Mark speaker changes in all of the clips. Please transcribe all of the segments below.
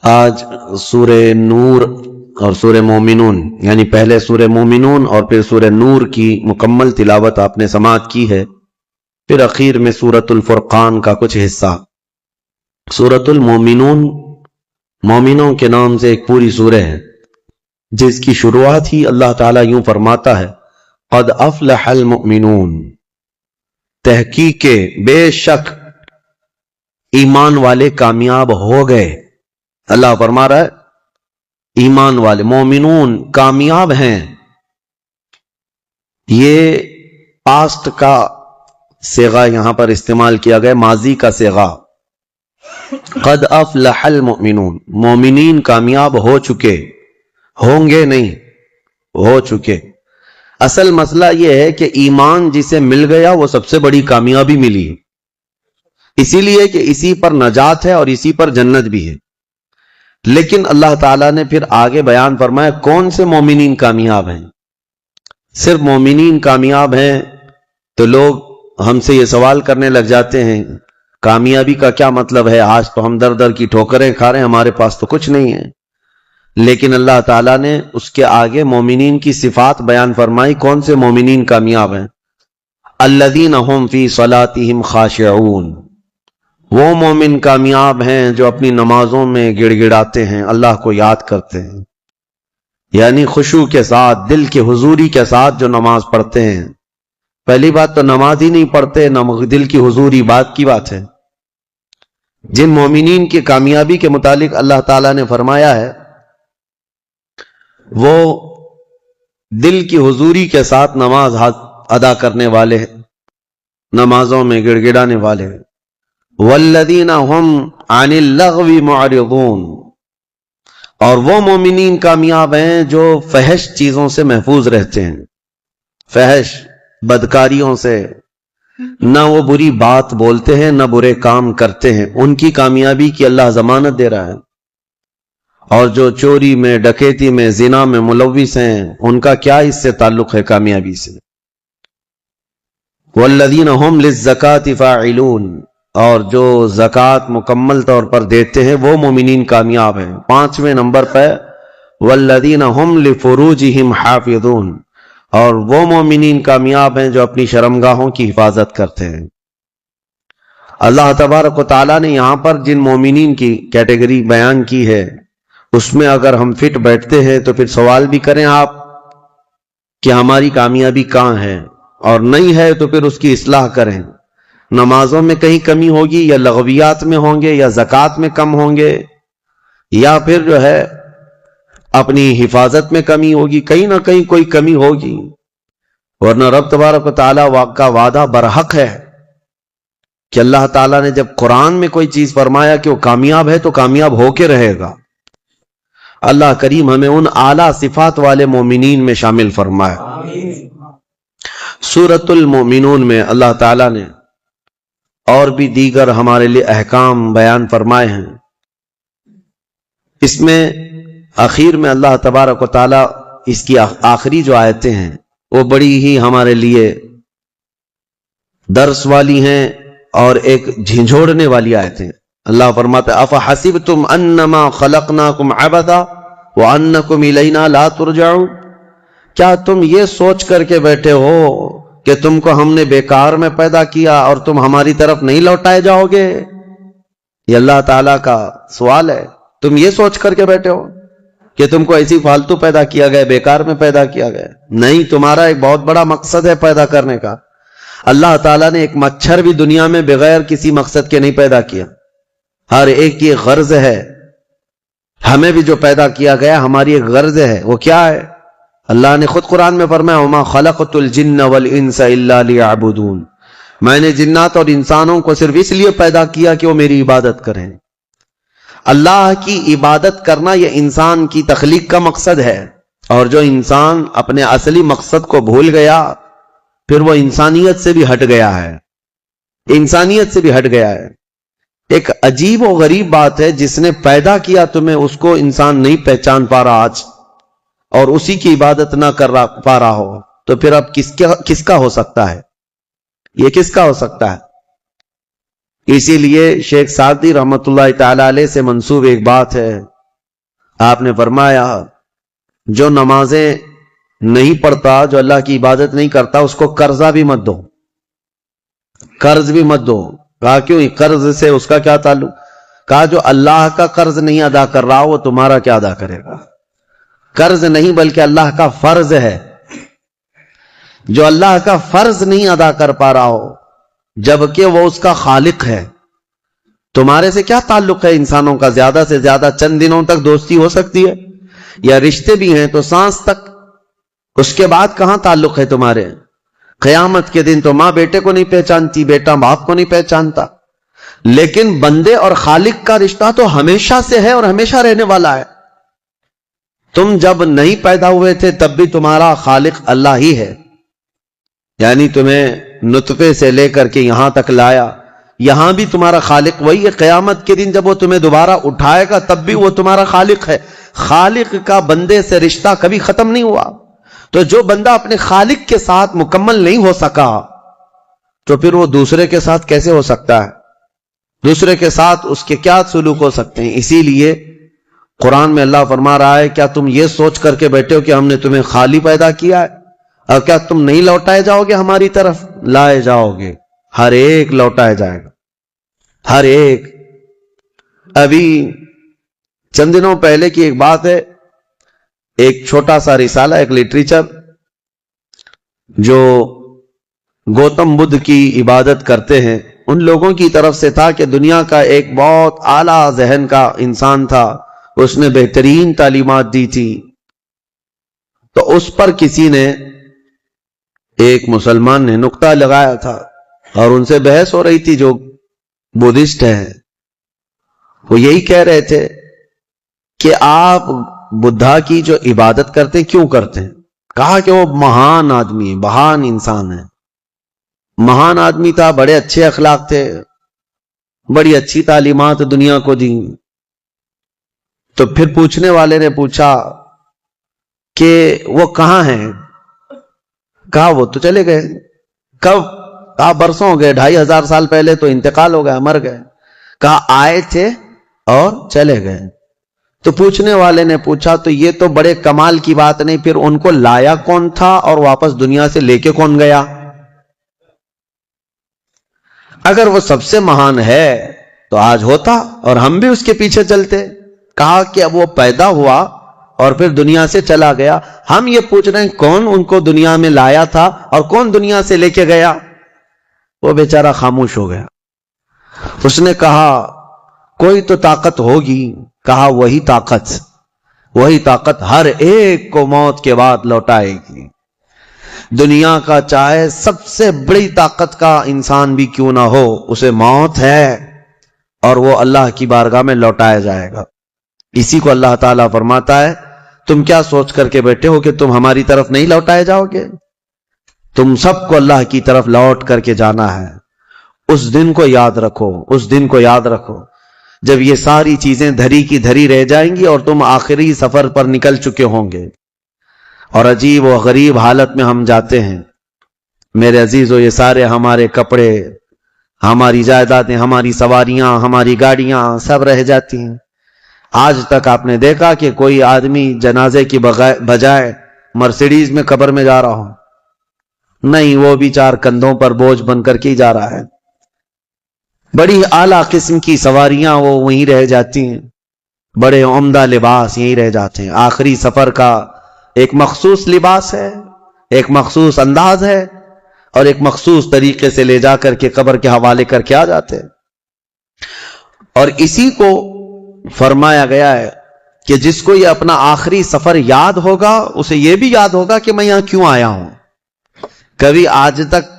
Speaker 1: آج سورہ نور اور سورہ مومنون یعنی پہلے سورہ مومنون اور پھر سورہ نور کی مکمل تلاوت آپ نے سماعت کی ہے، پھر اخیر میں سورۃ الفرقان کا کچھ حصہ۔ سورۃ المومنون مومنوں کے نام سے ایک پوری سورہ ہے، جس کی شروعات ہی اللہ تعالیٰ یوں فرماتا ہے قد افلح المؤمنون، تحقیق بے شک ایمان والے کامیاب ہو گئے۔ اللہ فرما رہا ہے ایمان والے مومنون کامیاب ہیں۔ یہ پاسٹ کا صیغہ یہاں پر استعمال کیا گیا، ماضی کا صیغہ۔ قد افلح المؤمنون، مومنین کامیاب ہو چکے، ہوں گے نہیں، ہو چکے۔ اصل مسئلہ یہ ہے کہ ایمان جسے مل گیا وہ سب سے بڑی کامیابی ملی، اسی لیے کہ اسی پر نجات ہے اور اسی پر جنت بھی ہے۔ لیکن اللہ تعالیٰ نے پھر آگے بیان فرمایا کون سے مومنین کامیاب ہیں۔ صرف مومنین کامیاب ہیں تو لوگ ہم سے یہ سوال کرنے لگ جاتے ہیں کامیابی کا کیا مطلب ہے؟ آج تو ہم در در کی ٹھوکریں کھا رہے ہیں، ہمارے پاس تو کچھ نہیں ہے۔ لیکن اللہ تعالیٰ نے اس کے آگے مومنین کی صفات بیان فرمائی، کون سے مومنین کامیاب ہیں؟ الذین هم فی صلاتہم خاشعون، وہ مومن کامیاب ہیں جو اپنی نمازوں میں گڑ گڑاتے ہیں، اللہ کو یاد کرتے ہیں، یعنی خشوع کے ساتھ، دل کی حضوری کے ساتھ جو نماز پڑھتے ہیں۔ پہلی بات تو نماز ہی نہیں پڑھتے، دل کی حضوری بات کی بات ہے۔ جن مومنین کی کامیابی کے متعلق اللہ تعالیٰ نے فرمایا ہے وہ دل کی حضوری کے ساتھ نماز ادا کرنے والے ہیں، نمازوں میں گڑ گڑانے والے ہیں۔ والذین هم عن اللغو معرضون، اور وہ مومنین کامیاب ہیں جو فحش چیزوں سے محفوظ رہتے ہیں، فحش بدکاریوں سے، نہ وہ بری بات بولتے ہیں نہ برے کام کرتے ہیں، ان کی کامیابی کی اللہ ضمانت دے رہا ہے۔ اور جو چوری میں، ڈکیتی میں، زنا میں ملوث ہیں، ان کا کیا اس سے تعلق ہے کامیابی سے؟ والذین هم للزکاة فاعلون، اور جو زکوٰۃ مکمل طور پر دیتے ہیں وہ مومنین کامیاب ہیں۔ 5ویں نمبر پہ والذین هم لفروجہم حافظون، اور وہ مومنین کامیاب ہیں جو اپنی شرمگاہوں کی حفاظت کرتے ہیں۔ اللہ تبارک و تعالیٰ نے یہاں پر جن مومنین کی کیٹیگری بیان کی ہے اس میں اگر ہم فٹ بیٹھتے ہیں تو پھر سوال بھی کریں آپ کہ ہماری کامیابی کہاں ہے، اور نہیں ہے تو پھر اس کی اصلاح کریں۔ نمازوں میں کہیں کمی ہوگی، یا لغویات میں ہوں گے، یا زکوٰۃ میں کم ہوں گے، یا پھر جو ہے اپنی حفاظت میں کمی ہوگی، کہیں نہ کہیں کوئی کمی ہوگی۔ ورنہ رب تبارک و تعالیٰ کا وعدہ برحق ہے کہ اللہ تعالیٰ نے جب قرآن میں کوئی چیز فرمایا کہ وہ کامیاب ہے تو کامیاب ہو کے رہے گا۔ اللہ کریم ہمیں ان اعلیٰ صفات والے مومنین میں شامل فرمائے۔ سورۃ المومنون میں اللہ تعالیٰ نے اور بھی دیگر ہمارے لیے احکام بیان فرمائے ہیں۔ اس میں آخر میں اللہ تبارک و تعالیٰ اس کی آخری جو آیتیں ہیں وہ بڑی ہی ہمارے لیے درس والی ہیں اور ایک جھنجھوڑنے والی آیتیں۔ اللہ فرماتا ہے افحسبتم انما خلقناکم عبثا وانکم الینا لا ترجعون، کیا تم یہ سوچ کر کے بیٹھے ہو کہ تم کو ہم نے بیکار میں پیدا کیا اور تم ہماری طرف نہیں لوٹائے جاؤ گے؟ یہ اللہ تعالیٰ کا سوال ہے۔ تم یہ سوچ کر کے بیٹھے ہو کہ تم کو ایسی فالتو پیدا کیا گیا، بیکار میں پیدا کیا گیا؟ نہیں، تمہارا ایک بہت بڑا مقصد ہے پیدا کرنے کا۔ اللہ تعالیٰ نے ایک مچھر بھی دنیا میں بغیر کسی مقصد کے نہیں پیدا کیا، ہر ایک کی غرض ہے۔ ہمیں بھی جو پیدا کیا گیا ہماری ایک غرض ہے، وہ کیا ہے؟ اللہ نے خود قرآن میں فرمایا وَمَا خَلَقْتُ الْجِنَّ وَالْإِنسَ إِلَّا لِيَعْبُدُونَ، میں نے جنات اور انسانوں کو صرف اس لیے پیدا کیا کہ وہ میری عبادت کریں۔ اللہ کی عبادت کرنا یہ انسان کی تخلیق کا مقصد ہے، اور جو انسان اپنے اصلی مقصد کو بھول گیا پھر وہ انسانیت سے بھی ہٹ گیا ہے، انسانیت سے بھی ہٹ گیا ہے۔ ایک عجیب و غریب بات ہے، جس نے پیدا کیا تمہیں اس کو انسان نہیں پہچان پا رہا آج، اور اسی کی عبادت نہ کر پا رہا ہو، تو پھر اب کس کا ہو سکتا ہے؟ یہ کس کا ہو سکتا ہے؟ اسی لیے شیخ سعدی رحمت اللہ تعالی علیہ سے منسوب ایک بات ہے آپ نے فرمایا جو نمازیں نہیں پڑھتا، جو اللہ کی عبادت نہیں کرتا، اس کو قرضہ بھی مت دو، قرض بھی مت دو۔ کہا کیوں؟ قرض سے اس کا کیا تعلق؟ کہا جو اللہ کا قرض نہیں ادا کر رہا وہ تمہارا کیا ادا کرے گا؟ قرض نہیں بلکہ اللہ کا فرض ہے۔ جو اللہ کا فرض نہیں ادا کر پا رہا ہو جبکہ وہ اس کا خالق ہے، تمہارے سے کیا تعلق ہے؟ انسانوں کا زیادہ سے زیادہ چند دنوں تک دوستی ہو سکتی ہے، یا رشتے بھی ہیں تو سانس تک، اس کے بعد کہاں تعلق ہے تمہارے؟ قیامت کے دن تو ماں بیٹے کو نہیں پہچانتی، بیٹا باپ کو نہیں پہچانتا، لیکن بندے اور خالق کا رشتہ تو ہمیشہ سے ہے اور ہمیشہ رہنے والا ہے۔ تم جب نہیں پیدا ہوئے تھے تب بھی تمہارا خالق اللہ ہی ہے، یعنی تمہیں نطفے سے لے کر کے یہاں تک لایا، یہاں بھی تمہارا خالق وہی ہے۔ قیامت کے دن جب وہ تمہیں دوبارہ اٹھائے گا تب بھی وہ تمہارا خالق ہے۔ خالق کا بندے سے رشتہ کبھی ختم نہیں ہوا۔ تو جو بندہ اپنے خالق کے ساتھ مکمل نہیں ہو سکا تو پھر وہ دوسرے کے ساتھ کیسے ہو سکتا ہے؟ دوسرے کے ساتھ اس کے کیا سلوک ہو سکتے ہیں؟ اسی لیے قرآن میں اللہ فرما رہا ہے کیا تم یہ سوچ کر کے بیٹھے ہو کہ ہم نے تمہیں خالی پیدا کیا ہے اور کیا تم نہیں لوٹائے جاؤ گے؟ ہماری طرف لائے جاؤ گے، ہر ایک لوٹائے جائے گا، ہر ایک۔ ابھی چند دنوں پہلے کی ایک بات ہے، ایک چھوٹا سا رسالہ، ایک لٹریچر جو گوتم بدھ کی عبادت کرتے ہیں ان لوگوں کی طرف سے تھا کہ دنیا کا ایک بہت اعلیٰ ذہن کا انسان تھا، اس نے بہترین تعلیمات دی تھی، تو اس پر کسی نے، ایک مسلمان نے نقطہ لگایا تھا اور ان سے بحث ہو رہی تھی جو بدھسٹ ہیں۔ وہ یہی کہہ رہے تھے کہ آپ بدھا کی جو عبادت کرتے ہیں کیوں کرتے ہیں؟ کہا کہ وہ مہان آدمی، مہان انسان ہے، مہان آدمی تھا، بڑے اچھے اخلاق تھے، بڑی اچھی تعلیمات دنیا کو دی۔ تو پھر پوچھنے والے نے پوچھا کہ وہ کہاں ہیں؟ کہا وہ تو چلے گئے۔ کب؟ کہا برسوں ہو گئے، 2500 سال پہلے تو انتقال ہو گیا، مر گئے۔ کہا آئے تھے اور چلے گئے۔ تو پوچھنے والے نے پوچھا تو یہ تو بڑے کمال کی بات نہیں، پھر ان کو لایا کون تھا اور واپس دنیا سے لے کے کون گیا؟ اگر وہ سب سے مہان ہے تو آج ہوتا اور ہم بھی اس کے پیچھے چلتے۔ کہا کہ اب وہ پیدا ہوا اور پھر دنیا سے چلا گیا، ہم یہ پوچھ رہے ہیں کون ان کو دنیا میں لایا تھا اور کون دنیا سے لے کے گیا؟ وہ بیچارہ خاموش ہو گیا۔ اس نے کہا کوئی تو طاقت ہوگی۔ کہا وہی طاقت ہر ایک کو موت کے بعد لوٹائے گی۔ دنیا کا چاہے سب سے بڑی طاقت کا انسان بھی کیوں نہ ہو، اسے موت ہے اور وہ اللہ کی بارگاہ میں لوٹایا جائے گا۔ اسی کو اللہ تعالیٰ فرماتا ہے تم کیا سوچ کر کے بیٹھے ہو کہ تم ہماری طرف نہیں لوٹائے جاؤ گے؟ تم سب کو اللہ کی طرف لوٹ کر کے جانا ہے۔ اس دن کو یاد رکھو، اس دن کو یاد رکھو جب یہ ساری چیزیں دھری کی دھری رہ جائیں گی اور تم آخری سفر پر نکل چکے ہوں گے، اور عجیب و غریب حالت میں ہم جاتے ہیں۔ میرے عزیزو، یہ سارے ہمارے کپڑے، ہماری جائیدادیں، ہماری سواریاں، ہماری گاڑیاں سب رہ جاتی ہیں۔ آج تک آپ نے دیکھا کہ کوئی آدمی جنازے کی بجائے مرسیڈیز میں قبر میں جا رہا ہو؟ نہیں، وہ بھی 4 کندھوں پر بوجھ بن کر کے ہی جا رہا ہے۔ بڑی اعلیٰ قسم کی سواریاں وہ وہیں رہ جاتی ہیں، بڑے عمدہ لباس یہیں رہ جاتے ہیں۔ آخری سفر کا ایک مخصوص لباس ہے، ایک مخصوص انداز ہے اور ایک مخصوص طریقے سے لے جا کر کے قبر کے حوالے کر کے آ جاتے ہیں۔ اور اسی کو فرمایا گیا ہے کہ جس کو یہ اپنا آخری سفر یاد ہوگا اسے یہ بھی یاد ہوگا کہ میں یہاں کیوں آیا ہوں۔ کبھی آج تک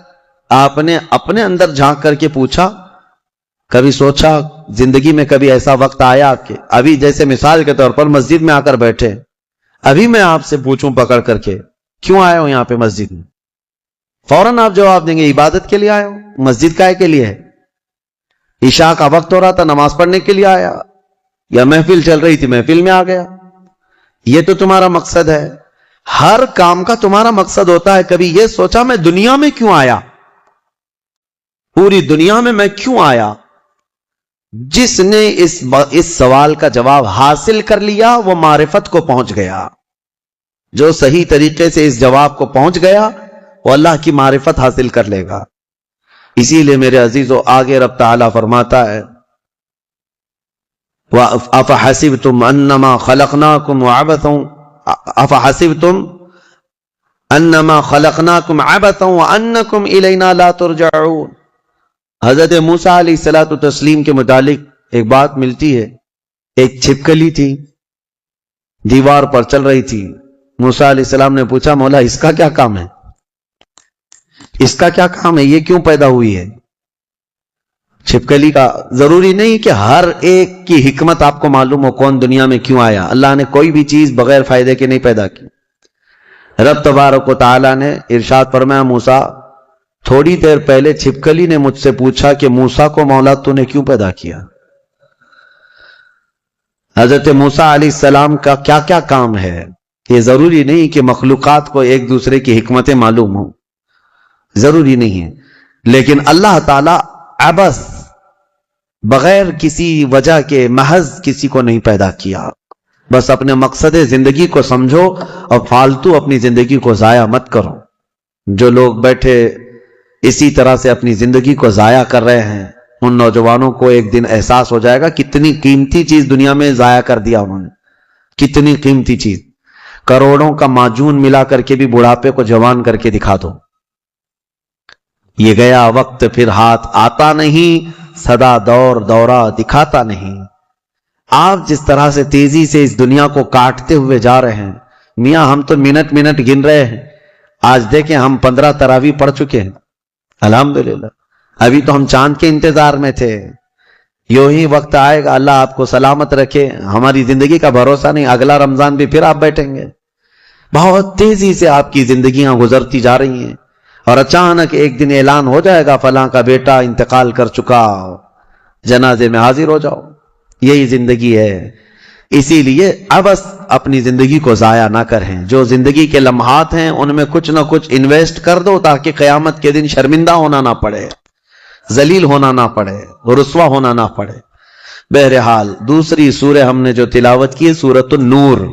Speaker 1: آپ نے اپنے اندر جھانک کر کے پوچھا، کبھی سوچا زندگی میں کبھی ایسا وقت آیا کہ ابھی جیسے مثال کے طور پر مسجد میں آ کر بیٹھے، ابھی میں آپ سے پوچھوں پکڑ کر کے کیوں آئے ہو یہاں پہ مسجد میں، فوراً آپ جواب دیں گے عبادت کے لیے آئے ہو۔ مسجد کائے کے لیے ہے؟ عشاء کا وقت ہو رہا تھا، نماز پڑھنے کے لیے آیا، یا محفل چل رہی تھی محفل میں آ گیا۔ یہ تو تمہارا مقصد ہے، ہر کام کا تمہارا مقصد ہوتا ہے۔ کبھی یہ سوچا میں دنیا میں کیوں آیا، پوری دنیا میں کیوں آیا؟ جس نے اس سوال کا جواب حاصل کر لیا وہ معرفت کو پہنچ گیا. جو صحیح طریقے سے اس جواب کو پہنچ گیا وہ اللہ کی معرفت حاصل کر لے گا. اسی لیے میرے عزیزو آگے رب تعالیٰ فرماتا ہے أَفَحَسِبْتُمْ أَنَّمَا خَلَقْنَاكُمْ عَبَثًا وَأَنَّكُمْ إِلَيْنَا لَا تُرْجَعُونَ. حضرت موسیٰ علیہ الصلوۃ والتسلیم کے متعلق ایک بات ملتی ہے. ایک چھپکلی تھی, دیوار پر چل رہی تھی. موسیٰ علیہ السلام نے پوچھا مولا اس کا کیا کام ہے, اس کا کیا کام ہے, یہ کیوں پیدا ہوئی ہے؟ چھپکلی کا ضروری نہیں کہ ہر ایک کی حکمت آپ کو معلوم ہو کون دنیا میں کیوں آیا. اللہ نے کوئی بھی چیز بغیر فائدے کے نہیں پیدا کی. رب تبارک و تعالیٰ نے ارشاد فرمایا موسیٰ تھوڑی دیر پہلے چھپکلی نے مجھ سے پوچھا کہ موسیٰ کو مولا تو نے کیوں پیدا کیا. حضرت موسیٰ علیہ السلام کا کیا کیا کام ہے. یہ ضروری نہیں کہ مخلوقات کو ایک دوسرے کی حکمتیں معلوم ہوں, ضروری نہیں ہے. لیکن اللہ تعالیٰ عبث بغیر کسی وجہ کے محض کسی کو نہیں پیدا کیا. بس اپنے مقصد زندگی کو سمجھو اور فالتو اپنی زندگی کو ضائع مت کرو. جو لوگ بیٹھے اسی طرح سے اپنی زندگی کو ضائع کر رہے ہیں ان نوجوانوں کو ایک دن احساس ہو جائے گا کتنی قیمتی چیز دنیا میں ضائع کر دیا انہوں نے. کتنی قیمتی چیز, کروڑوں کا معجون ملا کر کے بھی بڑھاپے کو جوان کر کے دکھا دو. یہ گیا وقت پھر ہاتھ آتا نہیں, سدا دور دورہ دکھاتا نہیں. آپ جس طرح سے تیزی سے اس دنیا کو کاٹتے ہوئے جا رہے ہیں, میاں ہم تو منٹ منٹ گن رہے ہیں. آج دیکھیں ہم 15 تراویح پڑھ چکے ہیں الحمدللہ. ابھی تو ہم چاند کے انتظار میں تھے. یوں ہی وقت آئے گا, اللہ آپ کو سلامت رکھے, ہماری زندگی کا بھروسہ نہیں, اگلا رمضان بھی پھر آپ بیٹھیں گے. بہت تیزی سے آپ کی زندگیاں گزرتی جا رہی ہیں اور اچانک ایک دن اعلان ہو جائے گا فلاں کا بیٹا انتقال کر چکا, جنازے میں حاضر ہو جاؤ. یہی زندگی ہے. اسی لیے عبث اپنی زندگی کو ضائع نہ کریں. جو زندگی کے لمحات ہیں ان میں کچھ نہ کچھ انویسٹ کر دو تاکہ قیامت کے دن شرمندہ ہونا نہ پڑے, ذلیل ہونا نہ پڑے, رسوا ہونا نہ پڑے. بہرحال دوسری سورہ ہم نے جو تلاوت کی ہے سورۃ النور.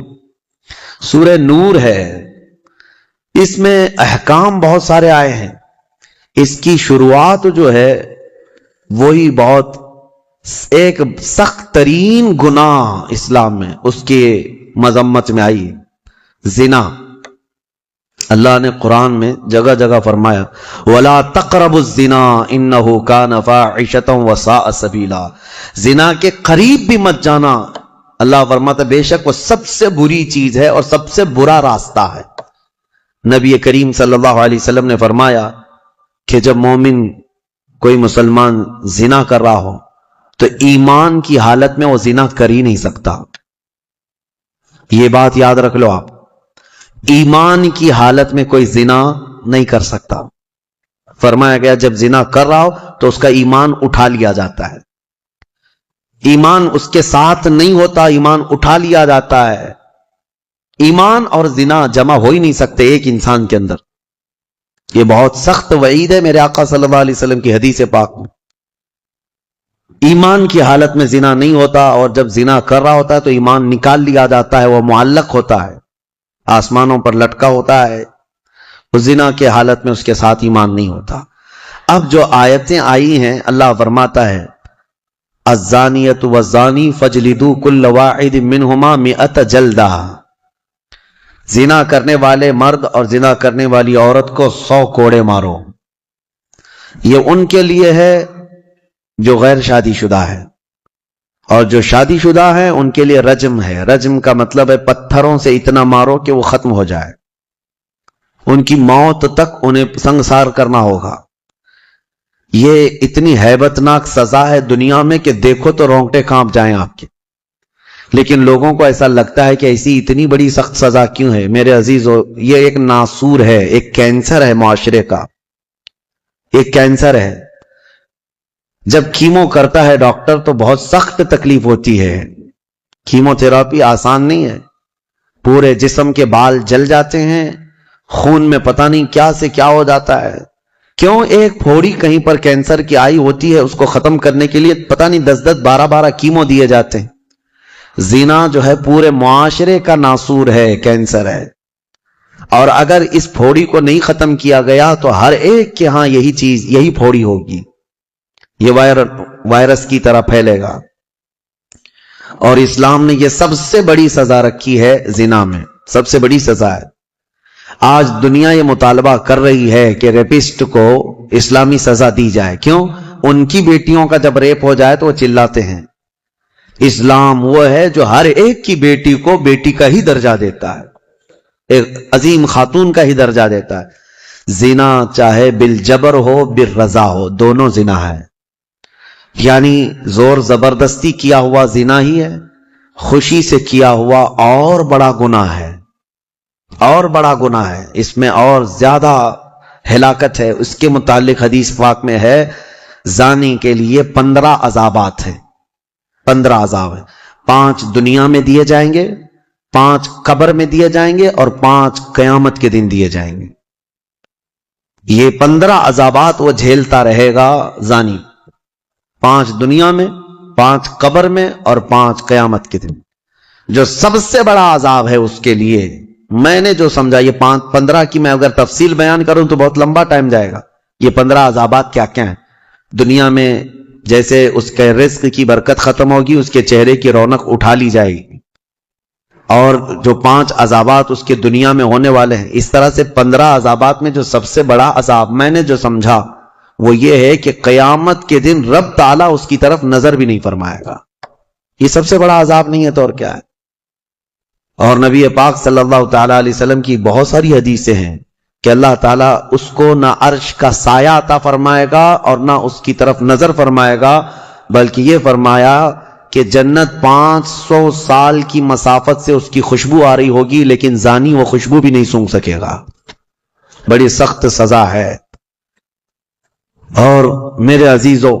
Speaker 1: سورہ نور ہے, اس میں احکام بہت سارے آئے ہیں. اس کی شروعات جو ہے وہی بہت ایک سخت ترین گناہ اسلام میں اس کے مذمت میں آئی, زنا. اللہ نے قرآن میں جگہ جگہ فرمایا وَلَا تَقْرَبُوا الزِّنَا إِنَّهُ كَانَ فَاحِشَةً وَسَاءَ سَبِيلًا. زنا کے قریب بھی مت جانا. اللہ فرماتا بے شک وہ سب سے بری چیز ہے اور سب سے برا راستہ ہے. نبی کریم صلی اللہ علیہ وسلم نے فرمایا کہ جب مومن کوئی مسلمان زنا کر رہا ہو تو ایمان کی حالت میں وہ زنا کر ہی نہیں سکتا. یہ بات یاد رکھ لو آپ, ایمان کی حالت میں کوئی زنا نہیں کر سکتا. فرمایا گیا جب زنا کر رہا ہو تو اس کا ایمان اٹھا لیا جاتا ہے. ایمان اس کے ساتھ نہیں ہوتا, ایمان اٹھا لیا جاتا ہے. ایمان اور زنا جمع ہو ہی نہیں سکتے ایک انسان کے اندر. یہ بہت سخت وعید ہے میرے آقا صلی اللہ علیہ وسلم کی حدیث پاک میں. ایمان کی حالت میں زنا نہیں ہوتا, اور جب زنا کر رہا ہوتا ہے تو ایمان نکال لیا جاتا ہے, وہ معلق ہوتا ہے, آسمانوں پر لٹکا ہوتا ہے. اس زنا کے حالت میں اس کے ساتھ ایمان نہیں ہوتا. اب جو آیتیں آئی ہیں اللہ فرماتا ہے الزانیۃ والزانی فاجلدوا کل واحد منہما 100 جلدہ. زنا کرنے والے مرد اور زنا کرنے والی عورت کو 100 کوڑے مارو. یہ ان کے لیے ہے جو غیر شادی شدہ ہے, اور جو شادی شدہ ہیں ان کے لیے رجم ہے. رجم کا مطلب ہے پتھروں سے اتنا مارو کہ وہ ختم ہو جائے, ان کی موت تک انہیں سنگسار کرنا ہوگا. یہ اتنی ہیبت ناک سزا ہے دنیا میں کہ دیکھو تو رونگٹے کانپ جائیں آپ کے. لیکن لوگوں کو ایسا لگتا ہے کہ ایسی اتنی بڑی سخت سزا کیوں ہے. میرے عزیزو یہ ایک ناسور ہے, ایک کینسر ہے معاشرے کا, ایک کینسر ہے. جب کیمو کرتا ہے ڈاکٹر تو بہت سخت تکلیف ہوتی ہے. کیمو تھراپی آسان نہیں ہے. پورے جسم کے بال جل جاتے ہیں, خون میں پتہ نہیں کیا سے کیا ہو جاتا ہے, کیوں ایک پھوڑی کہیں پر کینسر کی آئی ہوتی ہے، اس کو ختم کرنے کے لیے پتہ نہیں 10 12 کیمو دیے جاتے ہیں۔ زنا جو ہے پورے معاشرے کا ناسور ہے، کینسر ہے، اور اگر اس پھوڑی کو نہیں ختم کیا گیا تو ہر ایک کے ہاں یہی چیز، یہی پھوڑی ہوگی، یہ وائرس کی طرح پھیلے گا۔ اور اسلام نے یہ سب سے بڑی سزا رکھی ہے، زنا میں سب سے بڑی سزا ہے۔ آج دنیا یہ مطالبہ کر رہی ہے کہ ریپسٹ کو اسلامی سزا دی جائے۔ کیوں؟ ان کی بیٹیوں کا جب ریپ ہو جائے تو وہ چلاتے ہیں۔ اسلام وہ ہے جو ہر ایک کی بیٹی کو بیٹی کا ہی درجہ دیتا ہے، ایک عظیم خاتون کا ہی درجہ دیتا ہے۔ زنا چاہے بالجبر ہو بالرضا ہو، دونوں زنا ہے، یعنی زور زبردستی کیا ہوا زنا ہی ہے، خوشی سے کیا ہوا اور بڑا گناہ ہے، اور بڑا گناہ ہے، اس میں اور زیادہ ہلاکت ہے۔ اس کے متعلق حدیث پاک میں ہے زانی کے لیے 15 عذابات ہیں، 15 عذاب ہیں، 5 دنیا میں دیے جائیں گے، 5 قبر میں دیے جائیں گے، اور 5 قیامت کے دن دیے جائیں گے۔ یہ 15 عذابات وہ جھیلتا رہے گا زانی، 5 دنیا میں، 5 قبر میں، اور 5 قیامت کے دن۔ جو سب سے بڑا عذاب ہے اس کے لیے، میں نے جو سمجھا، یہ 15 کی میں اگر تفصیل بیان کروں تو بہت لمبا ٹائم جائے گا۔ یہ 15 عذابات کیا کیا ہیں؟ دنیا میں جیسے اس کے رزق کی برکت ختم ہوگی، اس کے چہرے کی رونق اٹھا لی جائے گی، اور جو 5 عذابات اس کے دنیا میں ہونے والے ہیں، اس طرح سے 15 عذابات میں جو سب سے بڑا عذاب میں نے جو سمجھا وہ یہ ہے کہ قیامت کے دن رب تعالیٰ اس کی طرف نظر بھی نہیں فرمائے گا۔ یہ سب سے بڑا عذاب نہیں ہے تو اور کیا ہے؟ اور نبی پاک صلی اللہ تعالیٰ علیہ وسلم کی بہت ساری حدیثیں ہیں کہ اللہ تعالیٰ اس کو نہ عرش کا سایہ عطا فرمائے گا اور نہ اس کی طرف نظر فرمائے گا، بلکہ یہ فرمایا کہ جنت 500 سال کی مسافت سے اس کی خوشبو آ رہی ہوگی، لیکن زانی وہ خوشبو بھی نہیں سونگھ سکے گا۔ بڑی سخت سزا ہے۔ اور میرے عزیزو،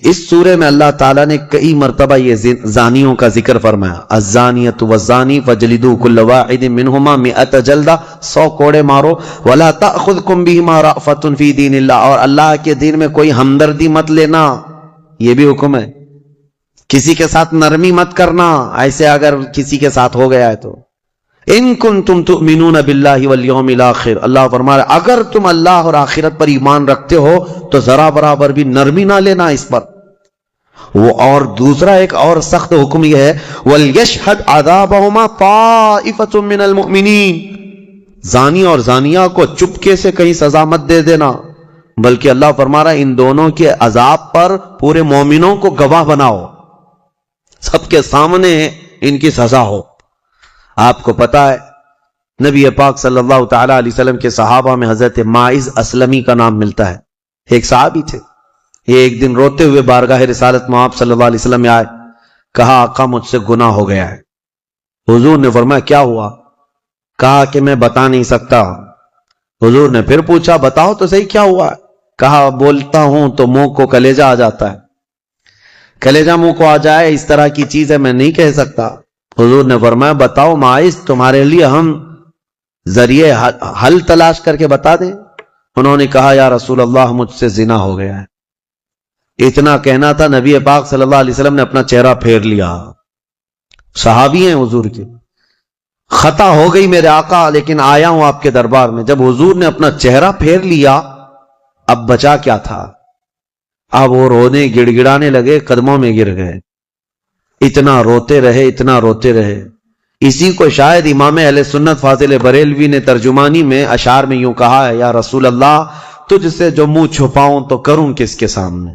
Speaker 1: اس سورے میں اللہ تعالیٰ نے کئی مرتبہ یہ زانیوں کا ذکر فرمایا، الزانیۃ والزانی فجلدوا کل واحد منہما 100 جلدہ، 100 کوڑے مارو، ولا تأخذکم بہما رأفۃ فی دین اللہ، اور اللہ کے دین میں کوئی ہمدردی مت لینا، یہ بھی حکم ہے۔ کسی کے ساتھ نرمی مت کرنا، ایسے اگر کسی کے ساتھ ہو گیا ہے تو۔ ان کنتم تؤمنون باللہ والیوم الاخر، اللہ فرما رہا اگر تم اللہ اور آخرت پر ایمان رکھتے ہو تو ذرا برابر بھی نرمی نہ لینا اس پر۔ وہ اور دوسرا ایک اور سخت حکم یہ ہے، وَلْيَشْهَدْ عَذَابَهُمَا طَائِفَةٌ مِّنَ الْمُؤْمِنِينَ، زانی اور زانیہ کو چپکے سے کہیں سزا مت دے دینا، بلکہ اللہ فرما رہا ہے ان دونوں کے عذاب پر پورے مومنوں کو گواہ بناؤ، سب کے سامنے ان کی سزا ہو۔ آپ کو پتا ہے نبی پاک صلی اللہ تعالیٰ علیہ وسلم کے صحابہ میں حضرت ماعز اسلمی کا نام ملتا ہے، ایک صحابی تھے۔ یہ ایک دن روتے ہوئے بارگاہ رسالت میں آپ صلی اللہ علیہ وسلم میں آئے، کہا آقا مجھ سے گناہ ہو گیا ہے۔ حضور نے فرمایا کیا ہوا؟ کہا کہ میں بتا نہیں سکتا۔ حضور نے پھر پوچھا بتاؤ تو صحیح کیا ہوا؟ کہا بولتا ہوں تو منہ کو کلیجہ آ جاتا ہے، کلیجہ منہ کو آ جائے اس طرح کی چیز ہے میں نہیں کہہ سکتا۔ حضور نے فرمایا بتاؤ ماعز، تمہارے لیے ہم ذریعے حل تلاش کر کے بتا دیں؟ انہوں نے کہا یا رسول اللہ مجھ سے زنا ہو گیا ہے۔ اتنا کہنا تھا، نبی پاک صلی اللہ علیہ وسلم نے اپنا چہرہ پھیر لیا۔ صحابی ہیں حضور کے، خطا ہو گئی میرے آقا لیکن آیا ہوں آپ کے دربار میں۔ جب حضور نے اپنا چہرہ پھیر لیا اب بچا کیا تھا؟ اب وہ رونے گڑ گڑانے لگے، قدموں میں گر گئے، اتنا روتے رہے اتنا روتے رہے۔ اسی کو شاید امام اہل سنت فاضل بریلوی نے ترجمانی میں اشعار میں یوں کہا ہے، یا رسول اللہ تجھ سے جو منہ چھپاؤں تو کروں کس کے سامنے،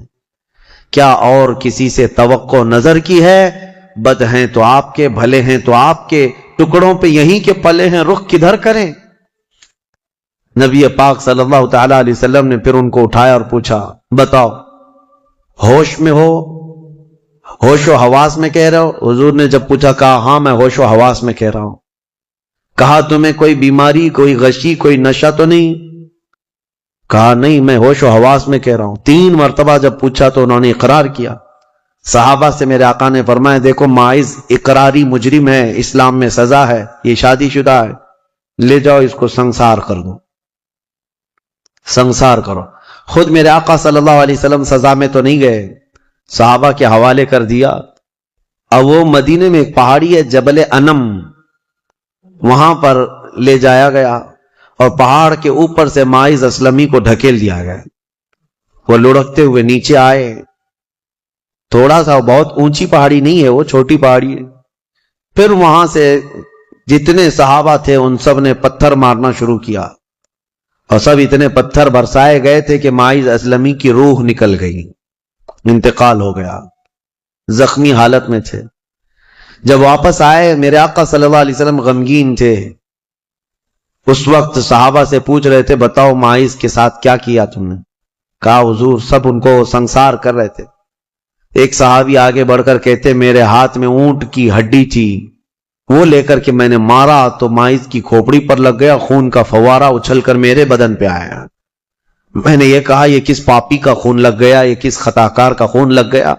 Speaker 1: کیا اور کسی سے توقع نظر کی ہے؟ بد ہیں تو آپ کے، بھلے ہیں تو آپ کے، ٹکڑوں پہ یہیں کے پلے ہیں، رخ کدھر کریں؟ نبی پاک صلی اللہ تعالی علیہ وسلم نے پھر ان کو اٹھایا اور پوچھا بتاؤ ہوش میں ہو، ہوش و حواس میں کہہ رہے ہو؟ حضور نے جب پوچھا کہا ہاں میں ہوش و حواس میں کہہ رہا ہوں۔ کہا تمہیں کوئی بیماری، کوئی غشی، کوئی نشہ تو نہیں؟ کہا نہیں میں ہوش و حواس میں کہہ رہا ہوں۔ 3 مرتبہ جب پوچھا تو انہوں نے اقرار کیا۔ صحابہ سے میرے آقا نے فرمایا دیکھو ماعز اقراری مجرم ہے، اسلام میں سزا ہے، یہ شادی شدہ ہے، لے جاؤ اس کو سنسار کر دو، سنسار کرو۔ خود میرے آقا صلی اللہ علیہ وسلم سزا میں تو نہیں گئے، صحابہ کے حوالے کر دیا۔ اب وہ مدینے میں ایک پہاڑی ہے جبل انم، وہاں پر لے جایا گیا اور پہاڑ کے اوپر سے ماعز اسلمی کو ڈھکیل دیا گیا۔ وہ لڑکتے ہوئے نیچے آئے، تھوڑا سا، بہت اونچی پہاڑی نہیں ہے، وہ چھوٹی پہاڑی ہے۔ پھر وہاں سے جتنے صحابہ تھے ان سب نے پتھر مارنا شروع کیا، اور سب اتنے پتھر برسائے گئے تھے کہ ماعز اسلمی کی روح نکل گئی، انتقال ہو گیا، زخمی حالت میں تھے۔ جب واپس آئے میرے آقا صلی اللہ علیہ وسلم غمگین تھے۔ اس وقت صحابہ سے پوچھ رہے تھے بتاؤ ماعز کے ساتھ کیا کیا تم نے؟ کہا حضور سب ان کو سنسار کر رہے تھے۔ ایک صحابی آگے بڑھ کر کہتے میرے ہاتھ میں اونٹ کی ہڈی تھی، وہ لے کر کے میں نے مارا تو ماعز کی کھوپڑی پر لگ گیا، خون کا فوارہ اچھل کر میرے بدن پہ آیا۔ میں نے یہ کہا یہ کس پاپی کا خون لگ گیا، یہ کس خطاکار کا خون لگ گیا؟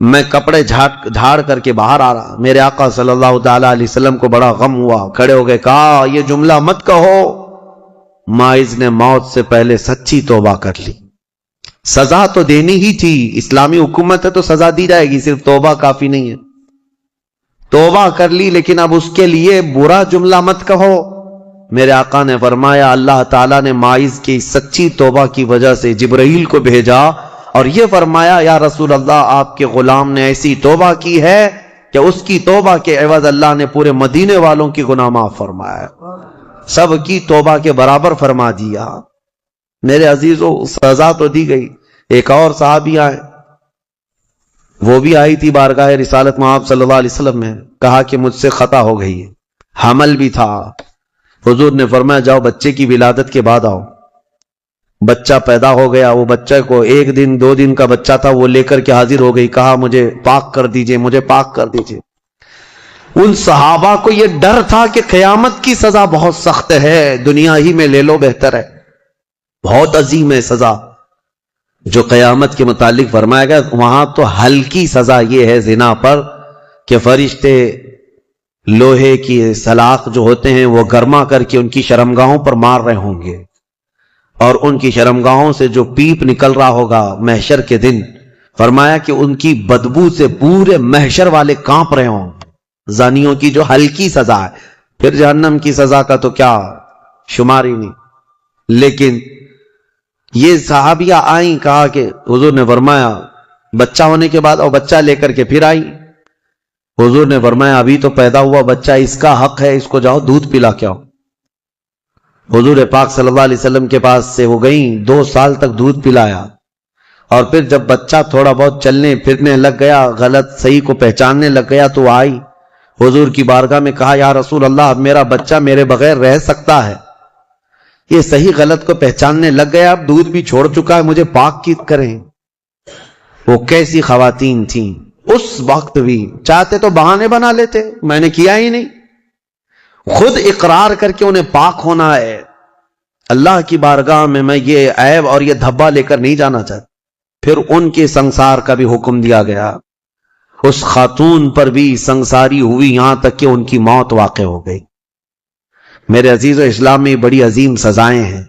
Speaker 1: میں کپڑے جھاڑ کر کے باہر آ رہا، میرے آقا صلی اللہ تعالی علیہ وسلم کو بڑا غم ہوا، کھڑے ہو گئے، کہا یہ جملہ مت کہو، ماعز نے موت سے پہلے سچی توبہ کر لی۔ سزا تو دینی ہی تھی، اسلامی حکومت ہے تو سزا دی جائے گی، صرف توبہ کافی نہیں ہے۔ توبہ کر لی، لیکن اب اس کے لیے برا جملہ مت کہو۔ میرے آقا نے فرمایا اللہ تعالیٰ نے ماعز کی سچی توبہ کی وجہ سے جبرائیل کو بھیجا اور یہ فرمایا یا رسول اللہ آپ کے غلام نے ایسی توبہ کی ہے کہ اس کی توبہ کے عوض اللہ نے پورے مدینے والوں کی گناہ معاف فرمایا، سب کی توبہ کے برابر فرما دیا۔ میرے عزیزو سزا تو دی گئی۔ ایک اور صحابی آئے، وہ بھی آئی تھی بارگاہ رسالت محمد صلی اللہ علیہ وسلم میں، کہا کہ مجھ سے خطا ہو گئی ہے، حمل بھی تھا۔ حضور نے فرمایا جاؤ بچے کی ولادت کے بعد آؤ۔ بچہ پیدا ہو گیا، وہ بچے کو 1 دن 2 دن کا بچہ تھا، وہ لے کر کے حاضر ہو گئی، کہا مجھے پاک کر دیجئے، مجھے پاک کر دیجئے۔ ان صحابہ کو یہ ڈر تھا کہ قیامت کی سزا بہت سخت ہے، دنیا ہی میں لے لو بہتر ہے، بہت عظیم ہے سزا۔ جو قیامت کے متعلق فرمایا گیا وہاں تو ہلکی سزا یہ ہے زنا پر کہ فرشتے لوہے کی سلاخ جو ہوتے ہیں وہ گرما کر کے ان کی شرمگاہوں پر مار رہے ہوں گے، اور ان کی شرمگاہوں سے جو پیپ نکل رہا ہوگا محشر کے دن، فرمایا کہ ان کی بدبو سے پورے محشر والے کانپ رہے ہوں۔ زانیوں کی جو ہلکی سزا ہے، پھر جہنم کی سزا کا تو کیا شمار ہی نہیں۔ لیکن یہ صحابیہ آئیں، کہا کہ حضور نے فرمایا بچہ ہونے کے بعد اور بچہ لے کر کے پھر آئی۔ حضور نے فرمایا ابھی تو پیدا ہوا بچہ، اس کا حق ہے، اس کو جاؤ دودھ پلا کے آؤ۔ حضور پاک صلی اللہ علیہ وسلم کے پاس سے وہ گئیں، 2 سال تک دودھ پلایا، اور پھر جب بچہ تھوڑا بہت چلنے پھرنے لگ گیا، غلط صحیح کو پہچاننے لگ گیا، تو آئی حضور کی بارگاہ میں، کہا یا رسول اللہ اب میرا بچہ میرے بغیر رہ سکتا ہے، یہ صحیح غلط کو پہچاننے لگ گیا، اب دودھ بھی چھوڑ چکا ہے، مجھے پاک کی کریں۔ وہ کیسی خواتین تھیں اس وقت بھی، چاہتے تو بہانے بنا لیتے، میں نے کیا ہی نہیں، خود اقرار کر کے انہیں پاک ہونا ہے۔ اللہ کی بارگاہ میں یہ عیب اور یہ دھبا لے کر نہیں جانا چاہتا۔ پھر ان کے سنسار کا بھی حکم دیا گیا، اس خاتون پر بھی سنساری ہوئی یہاں تک کہ ان کی موت واقع ہو گئی۔ میرے عزیز و اسلام میں بڑی عظیم سزائیں ہیں،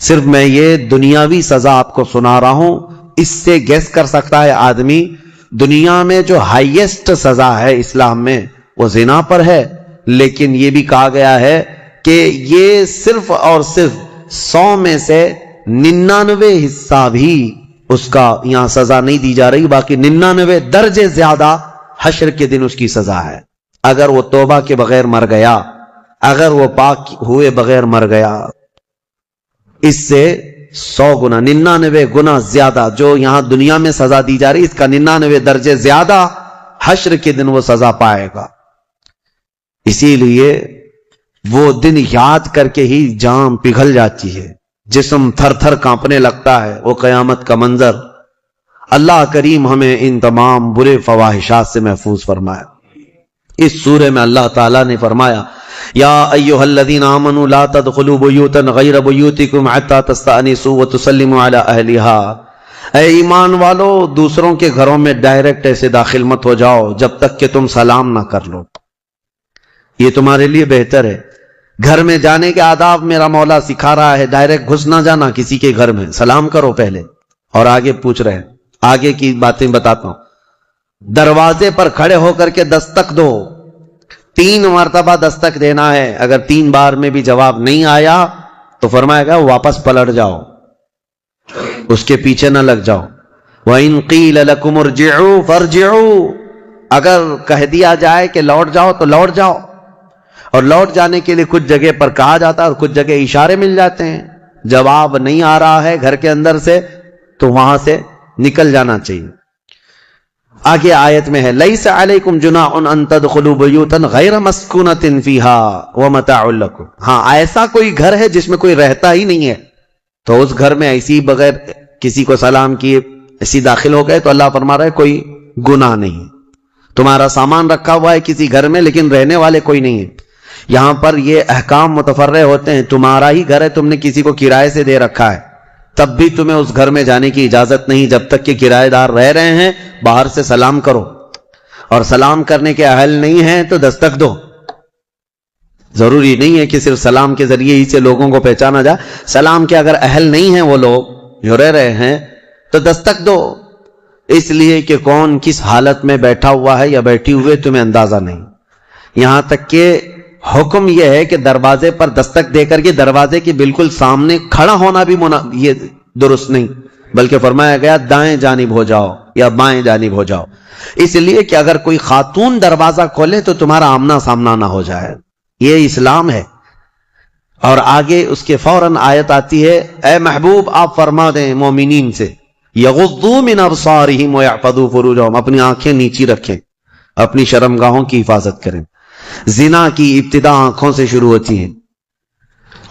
Speaker 1: صرف میں یہ دنیاوی سزا آپ کو سنا رہا ہوں، اس سے گیس کر سکتا ہے آدمی دنیا میں جو ہائیسٹ سزا ہے اسلام میں وہ زنا پر ہے، لیکن یہ بھی کہا گیا ہے کہ یہ صرف اور صرف 100 میں سے 99 حصہ بھی اس کا یہاں سزا نہیں دی جا رہی، باقی 99 درجے زیادہ حشر کے دن اس کی سزا ہے۔ اگر وہ توبہ کے بغیر مر گیا، اگر وہ پاک ہوئے بغیر مر گیا، اس سے 100 گنا 99 گنا زیادہ جو یہاں دنیا میں سزا دی جا رہی، اس کا 99 درجے زیادہ حشر کے دن وہ سزا پائے گا۔ اسی لیے وہ دن یاد کر کے ہی جان پگھل جاتی ہے، جسم تھر تھر کانپنے لگتا ہے، وہ قیامت کا منظر۔ اللہ کریم ہمیں ان تمام برے فواحشات سے محفوظ فرمائے۔ اس سورہ میں اللہ تعالیٰ نے فرمایا یا ایھا الذین آمنوا لا تدخلوا بیوتا غیر بیوتکم حتی تستأنسوا وتسلموا علی اہلہا، اے ایمان والو دوسروں کے گھروں میں ڈائریکٹ ایسے داخل مت ہو جاؤ جب تک کہ تم سلام نہ کر لو، یہ تمہارے لیے بہتر ہے۔ گھر میں جانے کے آداب میرا مولا سکھا رہا ہے. ڈائریکٹ گھس نہ جانا کسی کے گھر میں, سلام کرو پہلے, اور آگے پوچھ رہے ہیں, آگے کی باتیں بتاتا ہوں. دروازے پر کھڑے ہو کر کے دستک دو, 3 مرتبہ دستک دینا ہے. اگر 3 بار میں بھی جواب نہیں آیا تو فرمایا گیا واپس پلٹ جاؤ, اس کے پیچھے نہ لگ جاؤ. وَإِن قِيلَ لَكُمُ ارْجِعُوا فَارْجِعُوا, اگر کہہ دیا جائے کہ لوٹ جاؤ تو لوٹ جاؤ. اور لوٹ جانے کے لیے کچھ جگہ پر کہا جاتا ہے اور کچھ جگہ اشارے مل جاتے ہیں. جواب نہیں آ رہا ہے گھر کے اندر سے تو وہاں سے نکل جانا چاہیے. آگے آیت میں ہے لَيْسَ عَلَيْكُمْ جُنَاحٌ أَن تَدْخُلُوا بُيُوتًا غَيْرَ مَسْكُونَةٍ فِيهَا وَمَتَاعٌ لَكُمْ. ہاں, ایسا کوئی گھر ہے جس میں کوئی رہتا ہی نہیں ہے تو اس گھر میں ایسی بغیر کسی کو سلام کیے ایسی داخل ہو گئے تو اللہ فرما رہا ہے کوئی گناہ نہیں. تمہارا سامان رکھا ہوا ہے کسی گھر میں لیکن رہنے والے کوئی نہیں ہے. یہاں پر یہ احکام متفرع ہوتے ہیں. تمہارا ہی گھر ہے, تم نے کسی کو کرائے سے دے رکھا ہے, تب بھی تمہیں اس گھر میں جانے کی اجازت نہیں جب تک کہ کرایہ دار رہ رہے ہیں. باہر سے سلام کرو, اور سلام کرنے کے اہل نہیں ہیں تو دستک دو. ضروری نہیں ہے کہ صرف سلام کے ذریعے ہی سے لوگوں کو پہچانا جائے. سلام کے اگر اہل نہیں ہیں وہ لوگ جو رہ رہے ہیں تو دستک دو, اس لیے کہ کون کس حالت میں بیٹھا ہوا ہے یا بیٹھی ہوئے تمہیں اندازہ نہیں. یہاں تک کہ حکم یہ ہے کہ دروازے پر دستک دے کر کے دروازے کے بالکل سامنے کھڑا ہونا بھی یہ درست نہیں, بلکہ فرمایا گیا دائیں جانب ہو جاؤ یا بائیں جانب ہو جاؤ, اس لیے کہ اگر کوئی خاتون دروازہ کھولے تو تمہارا آمنا سامنا نہ ہو جائے. یہ اسلام ہے. اور آگے اس کے فوراً آیت آتی ہے اے محبوب آپ فرما دیں مومنین سے یغضوا من ابصارہم ویحفظوا فروجہم, اپنی آنکھیں نیچی رکھیں, اپنی شرمگاہوں کی حفاظت کریں. زنا کی ابتدا آنکھوں سے شروع ہوتی ہے,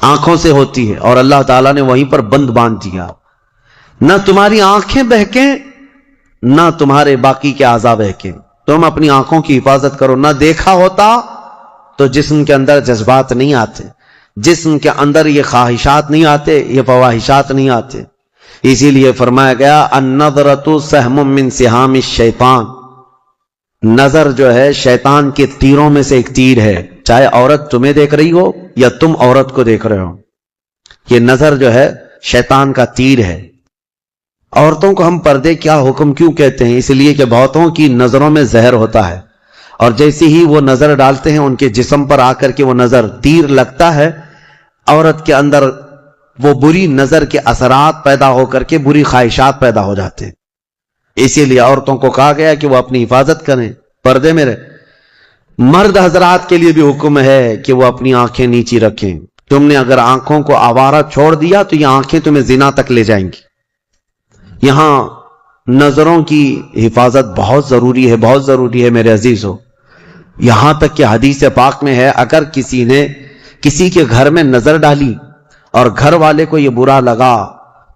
Speaker 1: آنکھوں سے ہوتی ہے, اور اللہ تعالیٰ نے وہیں پر بند باندھ دیا. نہ تمہاری آنکھیں بہکیں نہ تمہارے باقی کے اعضاء بہکیں, تم اپنی آنکھوں کی حفاظت کرو. نہ دیکھا ہوتا تو جسم کے اندر جذبات نہیں آتے, جسم کے اندر یہ خواہشات نہیں آتے, یہ فواہشات نہیں آتے. اسی لیے فرمایا گیا النظرۃ سہم من سہام الشیطان, نظر جو ہے شیطان کے تیروں میں سے ایک تیر ہے, چاہے عورت تمہیں دیکھ رہی ہو یا تم عورت کو دیکھ رہے ہو. یہ نظر جو ہے شیطان کا تیر ہے. عورتوں کو ہم پردے کیا حکم کیوں کہتے ہیں؟ اس لیے کہ بہتوں کی نظروں میں زہر ہوتا ہے, اور جیسے ہی وہ نظر ڈالتے ہیں ان کے جسم پر آ کر کے وہ نظر تیر لگتا ہے, عورت کے اندر وہ بری نظر کے اثرات پیدا ہو کر کے بری خواہشات پیدا ہو جاتے ہیں. اسی لیے عورتوں کو کہا گیا کہ وہ اپنی حفاظت کریں, پردے میں رہیں. مرد حضرات کے لیے بھی حکم ہے کہ وہ اپنی آنکھیں نیچی رکھیں. تم نے اگر آنکھوں کو آوارہ چھوڑ دیا تو یہ آنکھیں تمہیں زنا تک لے جائیں گی. یہاں نظروں کی حفاظت بہت ضروری ہے, بہت ضروری ہے میرے عزیزو. یہاں تک کہ حدیث پاک میں ہے اگر کسی نے کسی کے گھر میں نظر ڈالی اور گھر والے کو یہ برا لگا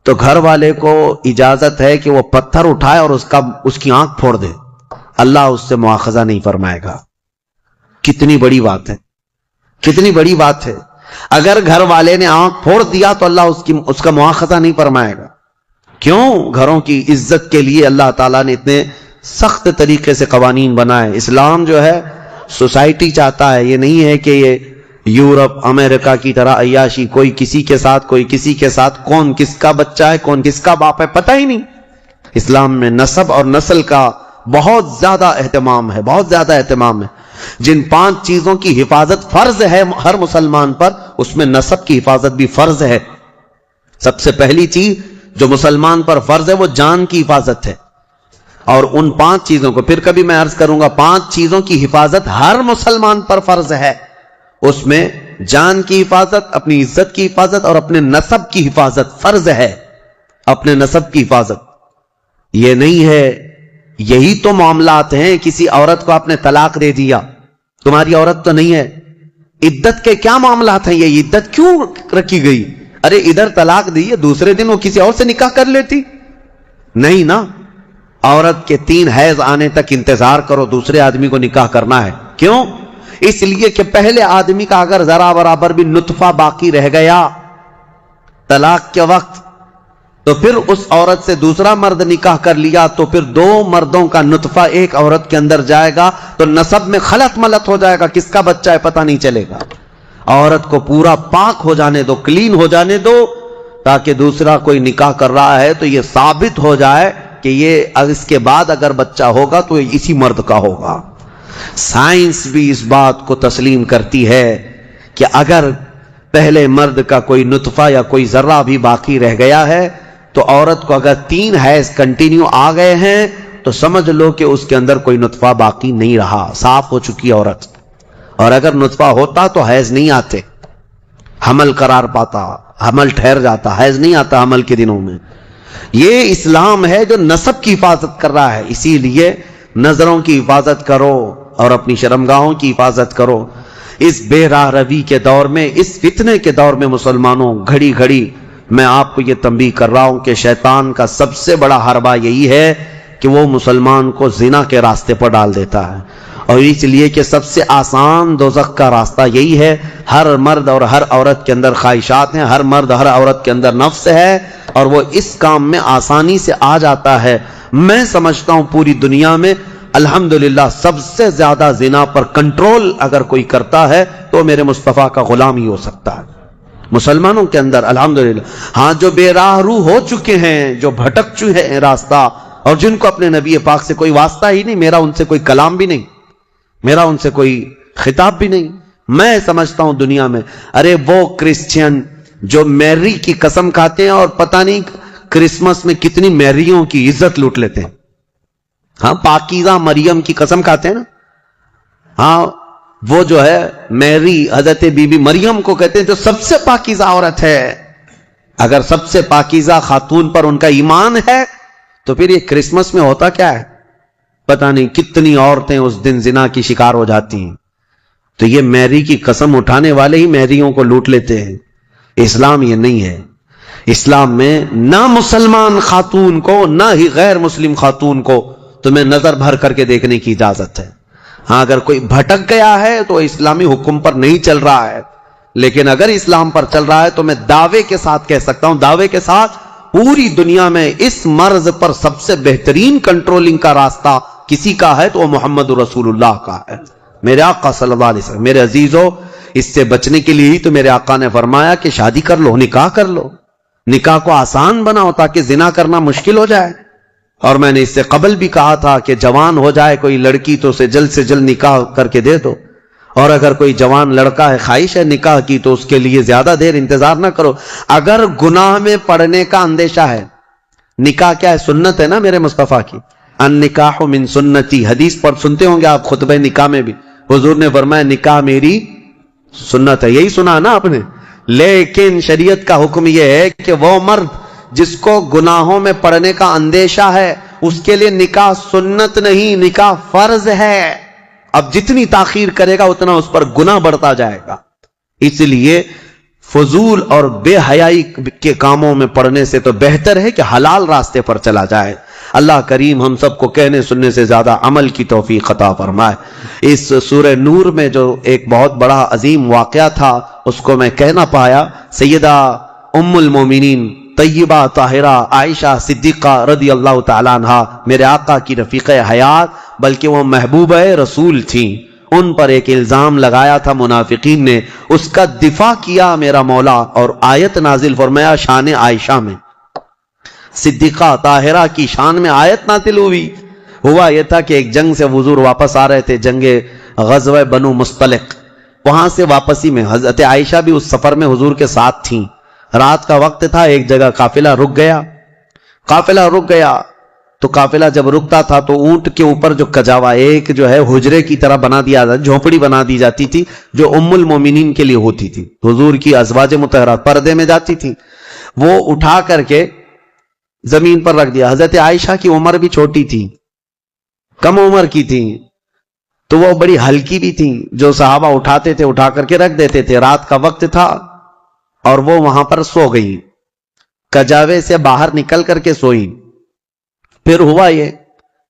Speaker 1: تو گھر والے کو اجازت ہے کہ وہ پتھر اٹھائے اور اس کی آنکھ پھوڑ دے, اللہ اس سے مواخذہ نہیں فرمائے گا. کتنی بڑی بات ہے, کتنی بڑی بات ہے. اگر گھر والے نے آنکھ پھوڑ دیا تو اللہ اس کا مواخذہ نہیں فرمائے گا. کیوں؟ گھروں کی عزت کے لیے اللہ تعالیٰ نے اتنے سخت طریقے سے قوانین بنائے. اسلام جو ہے سوسائٹی چاہتا ہے, یہ نہیں ہے کہ یہ یورپ امریکہ کی طرح عیاشی, کوئی کسی کے ساتھ کوئی کسی کے ساتھ, کون کس کا بچہ ہے کون کس کا باپ ہے پتہ ہی نہیں. اسلام میں نسب اور نسل کا بہت زیادہ اہتمام ہے, بہت زیادہ اہتمام ہے. جن 5 چیزوں کی حفاظت فرض ہے ہر مسلمان پر, اس میں نسب کی حفاظت بھی فرض ہے. سب سے پہلی چیز جو مسلمان پر فرض ہے وہ جان کی حفاظت ہے. اور ان 5 چیزوں کو پھر کبھی میں عرض کروں گا, 5 چیزوں کی حفاظت ہر مسلمان پر فرض ہے. اس میں جان کی حفاظت, اپنی عزت کی حفاظت اور اپنے نسب کی حفاظت فرض ہے. اپنے نسب کی حفاظت یہ نہیں ہے, یہی تو معاملات ہیں. کسی عورت کو آپ نے طلاق دے دیا, تمہاری عورت تو نہیں ہے, عدت کے کیا معاملات ہیں؟ یہ عدت کیوں رکھی گئی؟ ارے ادھر طلاق دی, دوسرے دن وہ کسی اور سے نکاح کر لیتی. نہیں نا, عورت کے 3 حیض آنے تک انتظار کرو, دوسرے آدمی کو نکاح کرنا ہے. کیوں؟ اس لیے کہ پہلے آدمی کا اگر ذرا برابر بھی نطفہ باقی رہ گیا طلاق کے وقت, تو پھر اس عورت سے دوسرا مرد نکاح کر لیا تو پھر 2 مردوں کا نطفہ ایک عورت کے اندر جائے گا تو نسب میں خلط ملط ہو جائے گا, کس کا بچہ ہے پتہ نہیں چلے گا. عورت کو پورا پاک ہو جانے دو، کلین ہو جانے دو، تاکہ دوسرا کوئی نکاح کر رہا ہے تو یہ ثابت ہو جائے کہ یہ اس کے بعد اگر بچہ ہوگا تو اسی مرد کا ہوگا۔ سائنس بھی اس بات کو تسلیم کرتی ہے کہ اگر پہلے مرد کا کوئی نطفہ یا کوئی ذرہ بھی باقی رہ گیا ہے تو عورت کو اگر 3 حیض کنٹینیو آ گئے ہیں تو سمجھ لو کہ اس کے اندر کوئی نطفہ باقی نہیں رہا، صاف ہو چکی عورت۔ اور اگر نطفہ ہوتا تو حیض نہیں آتے، حمل قرار پاتا، حمل ٹھہر جاتا، حیض نہیں آتا حمل کے دنوں میں۔ یہ اسلام ہے جو نسب کی حفاظت کر رہا ہے، اسی لیے نظروں کی حفاظت کرو اور اپنی شرمگاہوں کی حفاظت کرو۔ اس بے راہ روی کے دور میں، اس فتنے کے دور میں مسلمانوں، گھڑی گھڑی میں آپ کو یہ تنبیہ کر رہا ہوں کہ شیطان کا سب سے بڑا حربہ یہی ہے کہ وہ مسلمان کو زنا کے راستے پر ڈال دیتا ہے، اور اس لیے کہ سب سے آسان دوزخ کا راستہ یہی ہے۔ ہر مرد اور ہر عورت کے اندر خواہشات ہیں، ہر مرد ہر عورت کے اندر نفس ہے، اور وہ اس کام میں آسانی سے آ جاتا ہے۔ میں سمجھتا ہوں پوری دنیا میں الحمدللہ سب سے زیادہ زنا پر کنٹرول اگر کوئی کرتا ہے تو میرے مصطفیٰ کا غلام ہی ہو سکتا ہے مسلمانوں کے اندر، الحمدللہ۔ ہاں، جو بے راہ رو ہو چکے ہیں، جو بھٹک چکے ہیں راستہ، اور جن کو اپنے نبی پاک سے کوئی واسطہ ہی نہیں، میرا ان سے کوئی کلام بھی نہیں، میرا ان سے کوئی خطاب بھی نہیں، میں سمجھتا ہوں دنیا میں، ارے وہ کرسچین جو میری کی قسم کھاتے ہیں اور پتہ نہیں کرسمس میں کتنی میریوں کی عزت لوٹ لیتے ہیں۔ ہاں، پاکیزہ مریم کی قسم کھاتے ہیں نا، ہاں وہ جو ہے میری حضرت بی بی مریم کو کہتے ہیں جو سب سے پاکیزہ عورت ہے۔ اگر سب سے پاکیزہ خاتون پر ان کا ایمان ہے تو پھر یہ کرسمس میں ہوتا کیا ہے؟ پتہ نہیں کتنی عورتیں اس دن زنا کی شکار ہو جاتی ہیں۔ تو یہ میری کی قسم اٹھانے والے ہی میریوں کو لوٹ لیتے ہیں۔ اسلام یہ نہیں ہے۔ اسلام میں نہ مسلمان خاتون کو نہ ہی غیر مسلم خاتون کو تمہیں نظر بھر کر کے دیکھنے کی اجازت ہے۔ ہاں، اگر کوئی بھٹک گیا ہے تو اسلامی حکم پر نہیں چل رہا ہے، لیکن اگر اسلام پر چل رہا ہے تو میں دعوے کے ساتھ کہہ سکتا ہوں، دعوے کے ساتھ، پوری دنیا میں اس مرض پر سب سے بہترین کنٹرولنگ کا راستہ کسی کا ہے تو وہ محمد رسول اللہ کا ہے، میرے آقا صلی اللہ علیہ وسلم۔ میرے عزیزو، اس سے بچنے کے لیے ہی تو میرے آقا نے فرمایا کہ شادی کر لو، نکاح کر لو، نکاح کو آسان بناؤ تاکہ زنا کرنا مشکل ہو جائے۔ اور میں نے اس سے قبل بھی کہا تھا کہ جوان ہو جائے کوئی لڑکی تو اسے جلد سے جلد نکاح کر کے دے دو، اور اگر کوئی جوان لڑکا ہے خواہش ہے نکاح کی تو اس کے لیے زیادہ دیر انتظار نہ کرو۔ اگر گناہ میں پڑنے کا اندیشہ ہے، نکاح کیا ہے؟ سنت ہے نا میرے مصطفیٰ کی، النکاح من سنتی، حدیث پر سنتے ہوں گے آپ خطبہ نکاح میں بھی، حضور نے فرمایا نکاح میری سنت ہے، یہی سنا نا آپ نے۔ لیکن شریعت کا حکم یہ ہے کہ وہ مرد جس کو گناہوں میں پڑنے کا اندیشہ ہے اس کے لیے نکاح سنت نہیں، نکاح فرض ہے۔ اب جتنی تاخیر کرے گا اتنا اس پر گناہ بڑھتا جائے گا، اس لیے فضول اور بے حیائی کے کاموں میں پڑنے سے تو بہتر ہے کہ حلال راستے پر چلا جائے۔ اللہ کریم ہم سب کو کہنے سننے سے زیادہ عمل کی توفیق عطا فرمائے۔ اس سورہ نور میں جو ایک بہت بڑا عظیم واقعہ تھا اس کو میں کہہ نہ پایا، سیدہ ام المومنین طیبہ طاہرہ عائشہ صدیقہ رضی اللہ تعالیٰ عنہا، میرے آقا کی رفیق حیات، بلکہ وہ محبوبہ رسول تھیں، ان پر ایک الزام لگایا تھا منافقین نے، اس کا دفاع کیا میرا مولا، اور آیت نازل فرمایا شان عائشہ میں، صدیقہ طاہرہ کی شان میں آیت نازل ہوئی۔ ہوا یہ تھا کہ ایک جنگ سے حضور واپس آ رہے تھے، جنگ غزوہ بنو مصطلق، وہاں سے واپسی میں حضرت عائشہ بھی اس سفر میں حضور کے ساتھ تھیں۔ رات کا وقت تھا، ایک جگہ قافلہ رک گیا، تو قافلہ جب رکتا تھا تو اونٹ کے اوپر جو کجاوا، ایک جو ہے حجرے کی طرح بنا دیا جاتا، جھونپڑی بنا دی جاتی تھی جو ام المومنین کے لیے ہوتی تھی، حضور کی ازواج مطہرات پردے میں جاتی تھی، وہ اٹھا کر کے زمین پر رکھ دیا۔ حضرت عائشہ کی عمر بھی چھوٹی تھی، کم عمر کی تھی، تو وہ بڑی ہلکی بھی تھی، جو صحابہ اٹھاتے تھے اٹھا کر کے رکھ دیتے تھے۔ رات کا وقت تھا اور وہ وہاں پر سو گئی، کجاوے سے باہر نکل کر کے سوئی۔ پھر ہوا یہ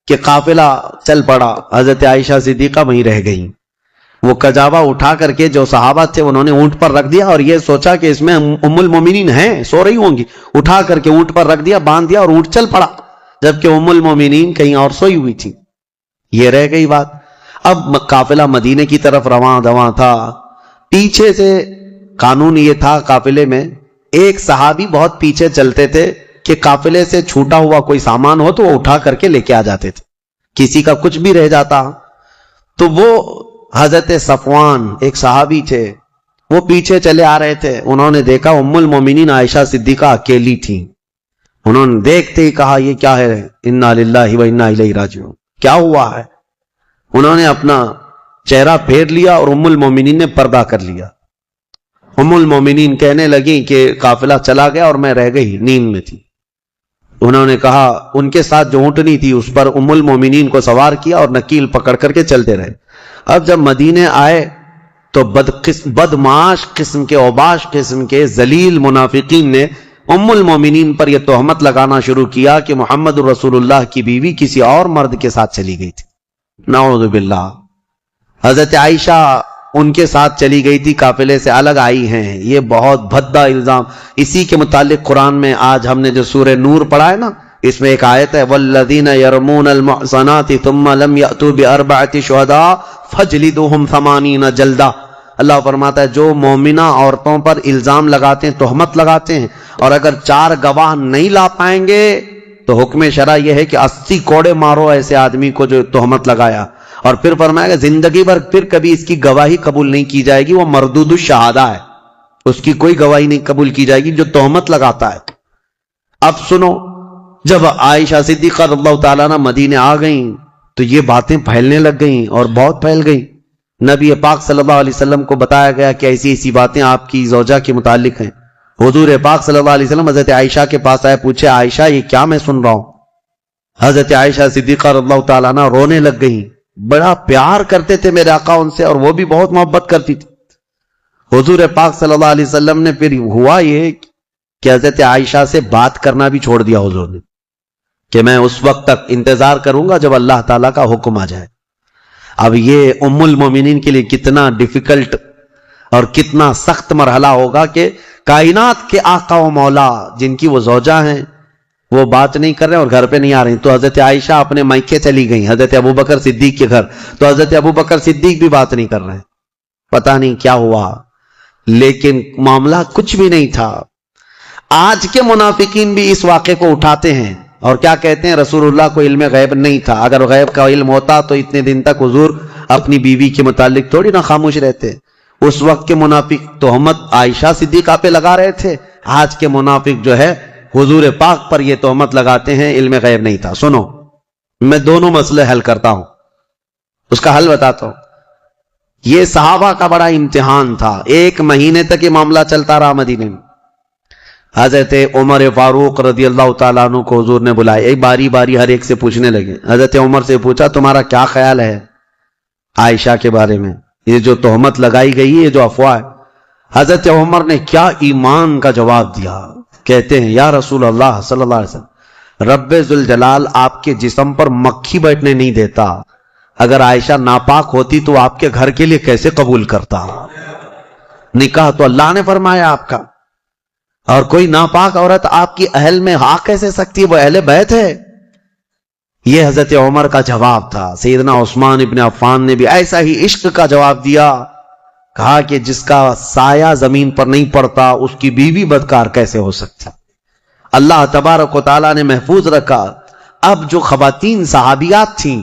Speaker 1: کہ قافلہ چل پڑا، حضرت عائشہ صدیقہ وہیں رہ گئی۔ وہ کجاوا اٹھا کر کے جو صحابہ تھے انہوں نے اونٹ پر رکھ دیا، اور یہ سوچا کہ اس میں ام المومنین ہیں، سو رہی ہوں گی، اٹھا کر کے اونٹ پر رکھ دیا، باندھ دیا اور اونٹ چل پڑا، جبکہ ام المومنین کہیں اور سوئی ہوئی تھی۔ یہ رہ گئی بات۔ اب قافلہ مدینے کی طرف رواں دواں تھا، پیچھے سے قانون یہ تھا قافلے میں، ایک صحابی بہت پیچھے چلتے تھے کہ قافلے سے چھوٹا ہوا کوئی سامان ہو تو وہ اٹھا کر کے لے کے آ جاتے تھے، کسی کا کچھ بھی رہ جاتا تو وہ حضرت صفوان ایک صحابی تھے، وہ پیچھے چلے آ رہے تھے، انہوں نے دیکھا ام المومنین عائشہ صدیقہ اکیلی تھی، انہوں نے دیکھتے ہی کہا یہ کیا ہے، انا للہ و انا الیہ راجعون، کیا ہوا ہے؟ انہوں نے اپنا چہرہ پھیر لیا اور ام المومنین نے پردہ کر لیا۔ ام المومنین کہنے لگی کہ قافلہ چلا گیا اور میں رہ گئی، نیند میں تھی۔ انہوں نے کہا، ان کے ساتھ جو اونٹنی تھی اس پر ام المومنین کو سوار کیا اور نکیل پکڑ کر کے چلتے رہے۔ اب جب مدینے آئے تو بدمعاش قسم کے، اوباش قسم کے ذلیل منافقین نے ام المومنین پر یہ تہمت لگانا شروع کیا کہ محمد رسول اللہ کی بیوی کسی اور مرد کے ساتھ چلی گئی تھی۔ نعوذ باللہ۔ حضرت عائشہ ان کے ساتھ چلی گئی تھی، قافلے سے الگ آئی ہیں، یہ بہت بھدا الزام۔ اسی کے متعلق قرآن میں آج ہم نے جو سورہ نور پڑھا ہے نا، اس میں ایک آیت ہے والذین یرمون المحصنات ثم لم یأتوا باربعۃ شہداء فاجلدوہم 80 جلدہ۔ اللہ فرماتا ہے جو مومنہ عورتوں پر الزام لگاتے ہیں، تہمت لگاتے ہیں، اور اگر 4 گواہ نہیں لا پائیں گے تو حکم شرع یہ ہے کہ 80 کوڑے مارو ایسے آدمی کو جو تہمت لگایا۔ اور پھر فرمایا کہ زندگی بھر پھر کبھی اس کی گواہی قبول نہیں کی جائے گی، وہ مردود الشہادہ ہے، اس کی کوئی گواہی نہیں قبول کی جائے گی جو تہمت لگاتا ہے۔ اب سنو، جب عائشہ صدیقہ رضی اللہ تعالیٰ عنہ مدینے آ گئیں تو یہ باتیں پھیلنے لگ گئیں اور بہت پھیل گئیں۔ نبی پاک صلی اللہ علیہ وسلم کو بتایا گیا کہ ایسی ایسی باتیں آپ کی زوجہ کے متعلق ہیں۔ حضور پاک صلی اللہ علیہ وسلم حضرت عائشہ کے پاس آئے، پوچھے عائشہ یہ کیا میں سن رہا ہوں؟ حضرت عائشہ صدیقہ رضی اللہ تعالیٰ عنہ رونے لگ گئیں، بڑا پیار کرتے تھے میرے آقا ان سے اور وہ بھی بہت محبت کرتی تھی۔ حضور پاک صلی اللہ علیہ وسلم نے پھر ہوا یہ کہ حضرت عائشہ سے بات کرنا بھی چھوڑ دیا حضور نے، کہ میں اس وقت تک انتظار کروں گا جب اللہ تعالیٰ کا حکم آ جائے۔ اب یہ ام المومنین کے لیے کتنا ڈیفیکلٹ اور کتنا سخت مرحلہ ہوگا کہ کائنات کے آقا و مولا جن کی وہ زوجہ ہیں وہ بات نہیں کر رہے اور گھر پہ نہیں آ رہی، تو حضرت عائشہ اپنے مائکے چلی گئیں حضرت ابوبکر صدیق کے گھر، تو حضرت ابوبکر صدیق بھی بات نہیں کر رہے، پتہ نہیں کیا ہوا، لیکن معاملہ کچھ بھی نہیں تھا۔ آج کے منافقین بھی اس واقعے کو اٹھاتے ہیں اور کیا کہتے ہیں رسول اللہ کو علم غیب نہیں تھا، اگر غیب کا علم ہوتا تو اتنے دن تک حضور اپنی بیوی کے متعلق تھوڑی نہ خاموش رہتے۔ اس وقت کے منافق تہمت عائشہ صدیقہ پہ لگا رہے تھے، آج کے منافق جو ہے حضور پاک پر یہ تہمت لگاتے ہیں علم غیب نہیں تھا۔ سنو، میں دونوں مسئلے حل کرتا ہوں، اس کا حل بتاتا ہوں۔ یہ صحابہ کا بڑا امتحان تھا، 1 مہینے تک یہ معاملہ چلتا رہا مدینے میں۔ حضرت عمر فاروق رضی اللہ تعالیٰ عنہ کو حضور نے بلائے، ایک باری باری ہر ایک سے پوچھنے لگے۔ حضرت عمر سے پوچھا تمہارا کیا خیال ہے عائشہ کے بارے میں، یہ جو تہمت لگائی گئی ہے، یہ جو افواہ ہے؟ حضرت عمر نے کیا ایمان کا جواب دیا، کہتے ہیں یا رسول اللہ صلی اللہ علیہ وسلم، رب ذوالجلال آپ کے جسم پر مکھی بیٹھنے نہیں دیتا، اگر عائشہ ناپاک ہوتی تو آپ کے گھر کے لیے کیسے قبول کرتا؟ نکاح تو اللہ نے فرمایا آپ کا، اور کوئی ناپاک عورت آپ کی اہل میں آ کیسے سکتی ہے، وہ اہل بیت ہے۔ یہ حضرت عمر کا جواب تھا۔ سیدنا عثمان ابن عفان نے بھی ایسا ہی عشق کا جواب دیا، کہا کہ جس کا سایہ زمین پر نہیں پڑتا اس کی بیوی بدکار کیسے ہو سکتی؟ اللہ تبارک و تعالیٰ نے محفوظ رکھا۔ اب جو خواتین صحابیات تھیں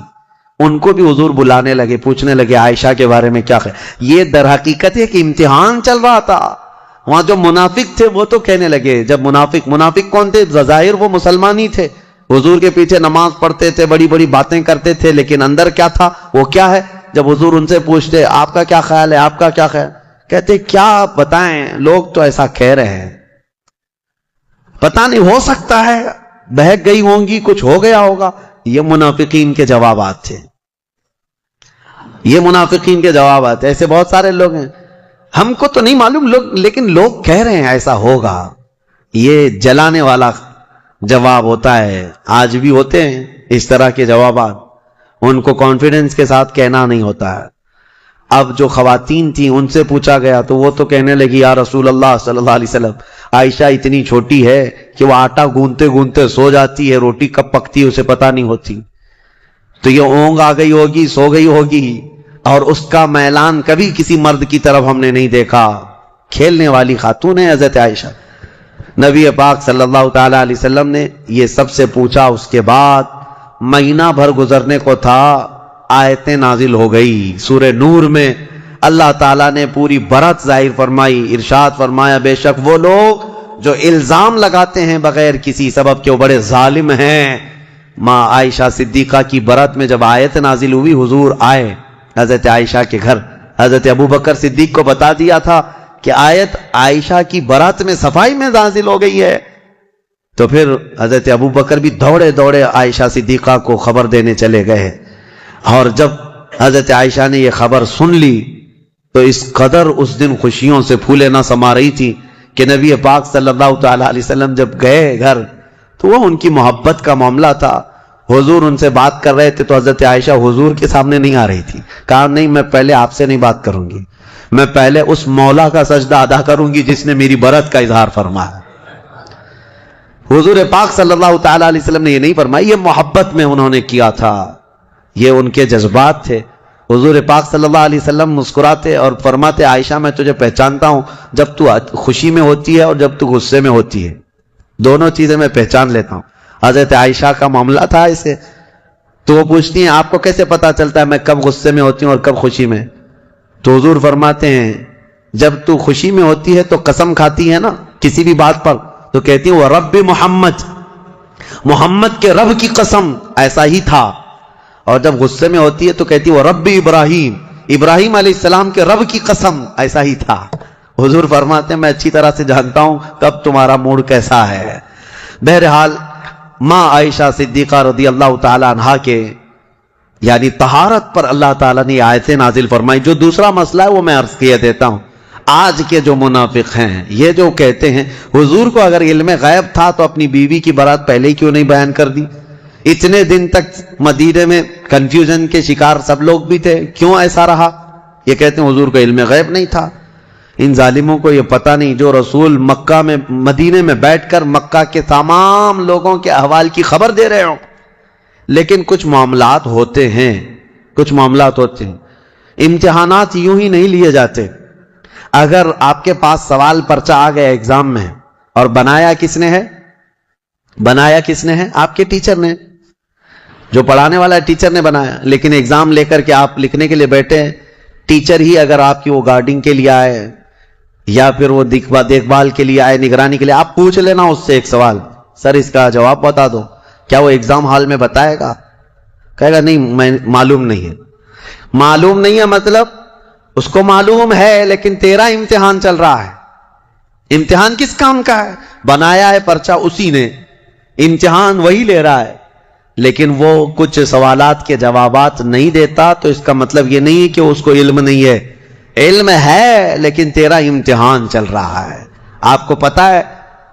Speaker 1: ان کو بھی حضور بلانے لگے، پوچھنے لگے عائشہ کے بارے میں کیا خیال۔ یہ در حقیقت ہے کہ امتحان چل رہا تھا۔ وہاں جو منافق تھے وہ تو کہنے لگے، جب منافق کون تھے؟ بظاہر وہ مسلمان ہی تھے، حضور کے پیچھے نماز پڑھتے تھے، بڑی بڑی باتیں کرتے تھے، لیکن اندر کیا تھا وہ کیا ہے؟ جب حضور ان سے پوچھتے آپ کا کیا خیال ہے، آپ کا کیا خیال، کہتے کیا بتائیں، لوگ تو ایسا کہہ رہے ہیں، پتہ نہیں، ہو سکتا ہے بہک گئی ہوں گی، کچھ ہو گیا ہوگا۔ یہ منافقین کے جوابات تھے، یہ منافقین کے جوابات۔ ایسے بہت سارے لوگ ہیں، ہم کو تو نہیں معلوم لوگ، لیکن لوگ کہہ رہے ہیں ایسا ہوگا۔ یہ جلانے والا جواب ہوتا ہے، آج بھی ہوتے ہیں اس طرح کے جوابات، ان کو کانفیڈنس کے ساتھ کہنا نہیں ہوتا ہے۔ اب جو خواتین تھیں ان سے پوچھا گیا تو وہ تو کہنے لگی یا رسول اللہ صلی اللہ علیہ وسلم، عائشہ اتنی چھوٹی ہے کہ وہ آٹا گوندتے گوندتے سو جاتی ہے، روٹی کب پکتی ہے اسے پتہ نہیں ہوتی، تو یہ اونگ آ گئی ہوگی، سو گئی ہوگی، اور اس کا میلان کبھی کسی مرد کی طرف ہم نے نہیں دیکھا. کھیلنے والی خاتون ہے حضرت عائشہ. نبی پاک صلی اللہ تعالی علیہ وسلم نے یہ سب سے پوچھا. اس کے بعد مہینہ بھر گزرنے کو تھا, آیتیں نازل ہو گئی. سورہ نور میں اللہ تعالیٰ نے پوری برت ظاہر فرمائی. ارشاد فرمایا بے شک وہ لوگ جو الزام لگاتے ہیں بغیر کسی سبب کے وہ بڑے ظالم ہیں. ماں عائشہ صدیقہ کی برت میں جب آیت نازل ہوئی, حضور آئے حضرت عائشہ کے گھر. حضرت ابو بکر صدیق کو بتا دیا تھا کہ آیت عائشہ کی برات میں صفائی میں نازل ہو گئی ہے. تو پھر حضرت ابو بکر بھی دوڑے دوڑے عائشہ صدیقہ کو خبر دینے چلے گئے. اور جب حضرت عائشہ نے یہ خبر سن لی تو اس قدر اس دن خوشیوں سے پھولے نہ سما رہی تھی کہ نبی پاک صلی اللہ تعالی علیہ وسلم جب گئے گھر تو وہ ان کی محبت کا معاملہ تھا. حضور ان سے بات کر رہے تھے تو حضرت عائشہ حضور کے سامنے نہیں آ رہی تھی. کہا نہیں, میں پہلے آپ سے نہیں بات کروں گی, میں پہلے اس مولا کا سجدہ ادا کروں گی جس نے میری برت کا اظہار فرمایا. حضور پاک صلی اللہ تعالی علیہ وسلم نے یہ نہیں فرمایا, یہ محبت میں انہوں نے کیا تھا, یہ ان کے جذبات تھے. حضور پاک صلی اللہ علیہ وسلم مسکراتے اور فرماتے عائشہ میں تجھے پہچانتا ہوں جب تو خوشی میں ہوتی ہے اور جب تو غصے میں ہوتی ہے, دونوں چیزیں میں پہچان لیتا ہوں. حضرت عائشہ کا معاملہ تھا اسے. تو وہ پوچھتی ہیں آپ کو کیسے پتا چلتا ہے میں کب غصے میں ہوتی ہوں اور کب خوشی میں؟ تو حضور فرماتے ہیں جب تو خوشی میں ہوتی ہے تو قسم کھاتی ہے نا کسی بھی بات پر, تو کہتی ہیں وہ رب محمد, محمد کے رب کی قسم ایسا ہی تھا. اور جب غصے میں ہوتی ہے تو کہتی وہ رب ابراہیم, ابراہیم علیہ السلام کے رب کی قسم ایسا ہی تھا. حضور فرماتے ہیں میں اچھی طرح سے جانتا ہوں کب تمہارا موڈ کیسا ہے. بہرحال ماں عائشہ صدیقہ رضی اللہ تعالی عنہا کے یعنی طہارت پر اللہ تعالیٰ نے آیتیں نازل فرمائی. جو دوسرا مسئلہ ہے وہ میں عرض کیے دیتا ہوں. آج کے جو منافق ہیں یہ جو کہتے ہیں حضور کو اگر علم غیب تھا تو اپنی بیوی کی برات پہلے ہی کیوں نہیں بیان کر دی؟ اتنے دن تک مدینے میں کنفیوژن کے شکار سب لوگ بھی تھے, کیوں ایسا رہا؟ یہ کہتے ہیں حضور کو علم غیب نہیں تھا. ان ظالموں کو یہ پتہ نہیں جو رسول مکہ میں مدینے میں بیٹھ کر مکہ کے تمام لوگوں کے احوال کی خبر دے رہے ہوں. لیکن کچھ معاملات ہوتے ہیں, کچھ معاملات ہوتے ہیں. امتحانات یوں ہی نہیں لیے جاتے. اگر آپ کے پاس سوال پرچہ آ گیا ایگزام میں اور بنایا کس نے ہے؟ بنایا کس نے ہے؟ آپ کے ٹیچر نے. جو پڑھانے والا ہے ٹیچر نے بنایا, لیکن ایگزام لے کر کے آپ لکھنے کے لیے بیٹھے ہیں. ٹیچر ہی اگر آپ کی وہ گارڈنگ کے لیے آئے یا پھر وہ دیکھ بھال کے لیے آئے, نگرانی کے لیے, آپ پوچھ لینا اس سے ایک سوال, سر اس کا جواب بتا دو. کیا وہ ایگزام ہال میں بتائے گا؟ کہے گا نہیں میں معلوم نہیں ہے. معلوم نہیں ہے مطلب اس کو معلوم ہے لیکن تیرا امتحان چل رہا ہے. امتحان کس کام کا ہے؟ بنایا ہے پرچہ اسی نے, امتحان وہی لے رہا ہے. لیکن وہ کچھ سوالات کے جوابات نہیں دیتا تو اس کا مطلب یہ نہیں کہ اس کو علم نہیں ہے. علم ہے لیکن تیرا امتحان چل رہا ہے. آپ کو پتا ہے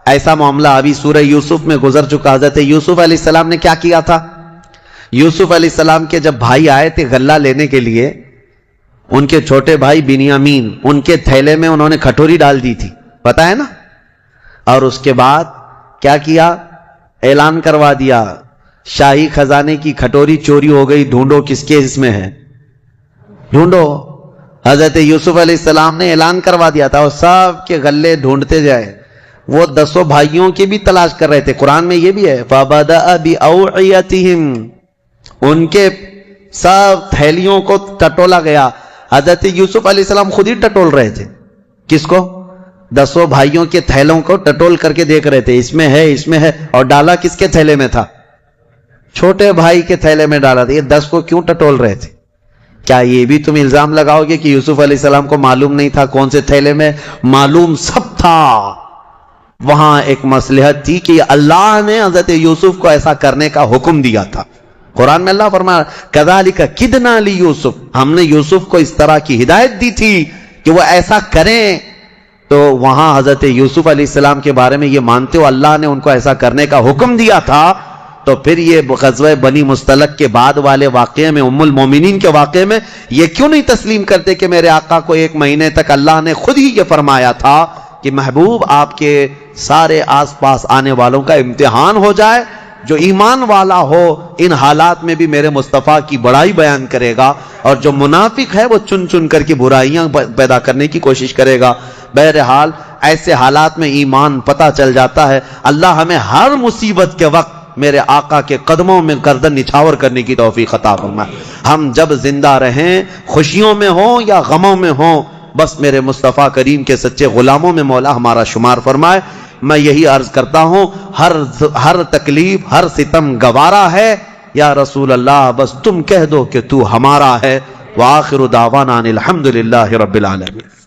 Speaker 1: ایسا معاملہ ابھی سورہ یوسف میں گزر چکا. حضرت یوسف علیہ السلام نے کیا کیا تھا؟ یوسف علیہ السلام کے جب بھائی آئے تھے غلہ لینے کے لیے, ان کے چھوٹے بھائی بنیامین, ان کے تھیلے میں انہوں نے کھٹوری ڈال دی تھی, پتا ہے نا. اور اس کے بعد کیا کیا؟ اعلان کروا دیا شاہی خزانے کی کھٹوری چوری ہو گئی, ڈھونڈو کس کے اس میں ہے, ڈھونڈو. حضرت یوسف علیہ السلام نے اعلان کروا دیا تھا اور سب کے غلے ڈھونڈتے جائے. وہ 10 بھائیوں کی بھی تلاش کر رہے تھے. قرآن میں یہ بھی ہے فَبَدَأَ بِأَوْعِيَتِهِمْ, ان کے سب تھیلیوں کو ٹٹولا گیا. حضرت یوسف علیہ السلام خود ہی ٹٹول رہے تھے. کس کو؟ 10 بھائیوں کے تھیلوں کو ٹٹول کر کے دیکھ رہے تھے, اس میں ہے, اس میں ہے. اور ڈالا کس کے تھیلے میں تھا؟ چھوٹے بھائی کے تھیلے میں ڈالا تھا. یہ 10 کو کیوں ٹٹول رہے تھے؟ کیا یہ بھی تم الزام لگاؤ گے کہ یوسف علیہ السلام کو معلوم نہیں تھا کون سے تھیلے میں؟ معلوم سب تھا. وہاں ایک مصلحت تھی کہ اللہ نے حضرت یوسف کو ایسا کرنے کا حکم دیا تھا. قرآن میں اللہ فرمایا کذالک کدنا لیوسف, ہم نے یوسف کو اس طرح کی ہدایت دی تھی کہ وہ ایسا کریں. تو وہاں حضرت یوسف علیہ السلام کے بارے میں یہ مانتے ہو اللہ نے ان کو ایسا کرنے کا حکم دیا تھا, تو پھر یہ غزوہ بنی مستلق کے بعد والے واقعے میں, ام المومنین کے واقعے میں یہ کیوں نہیں تسلیم کرتے کہ میرے آقا کو 1 مہینے تک اللہ نے خود ہی یہ فرمایا تھا کہ محبوب آپ کے سارے آس پاس آنے والوں کا امتحان ہو جائے, جو ایمان والا ہو ان حالات میں بھی میرے مصطفیٰ کی بڑائی بیان کرے گا، اور جو منافق ہے وہ چن چن کر کے برائیاں پیدا کرنے کی کوشش کرے گا۔ بہرحال ایسے حالات میں ایمان پتہ چل جاتا ہے۔ اللہ ہمیں ہر مصیبت کے وقت میرے آقا کے قدموں میں گردن نچھاور کرنے کی توفیق عطا فرمائے۔ ہم جب زندہ رہیں، خوشیوں میں ہوں یا غموں میں ہوں، بس میرے مصطفیٰ کریم کے سچے غلاموں میں مولا ہمارا شمار فرمائے۔ میں یہی عرض کرتا ہوں، ہر تکلیف، ہر ستم گوارا ہے، یا رسول اللہ بس تم کہہ دو کہ تو ہمارا ہے۔ وآخر دعوانا ان الحمدللہ رب العالمین۔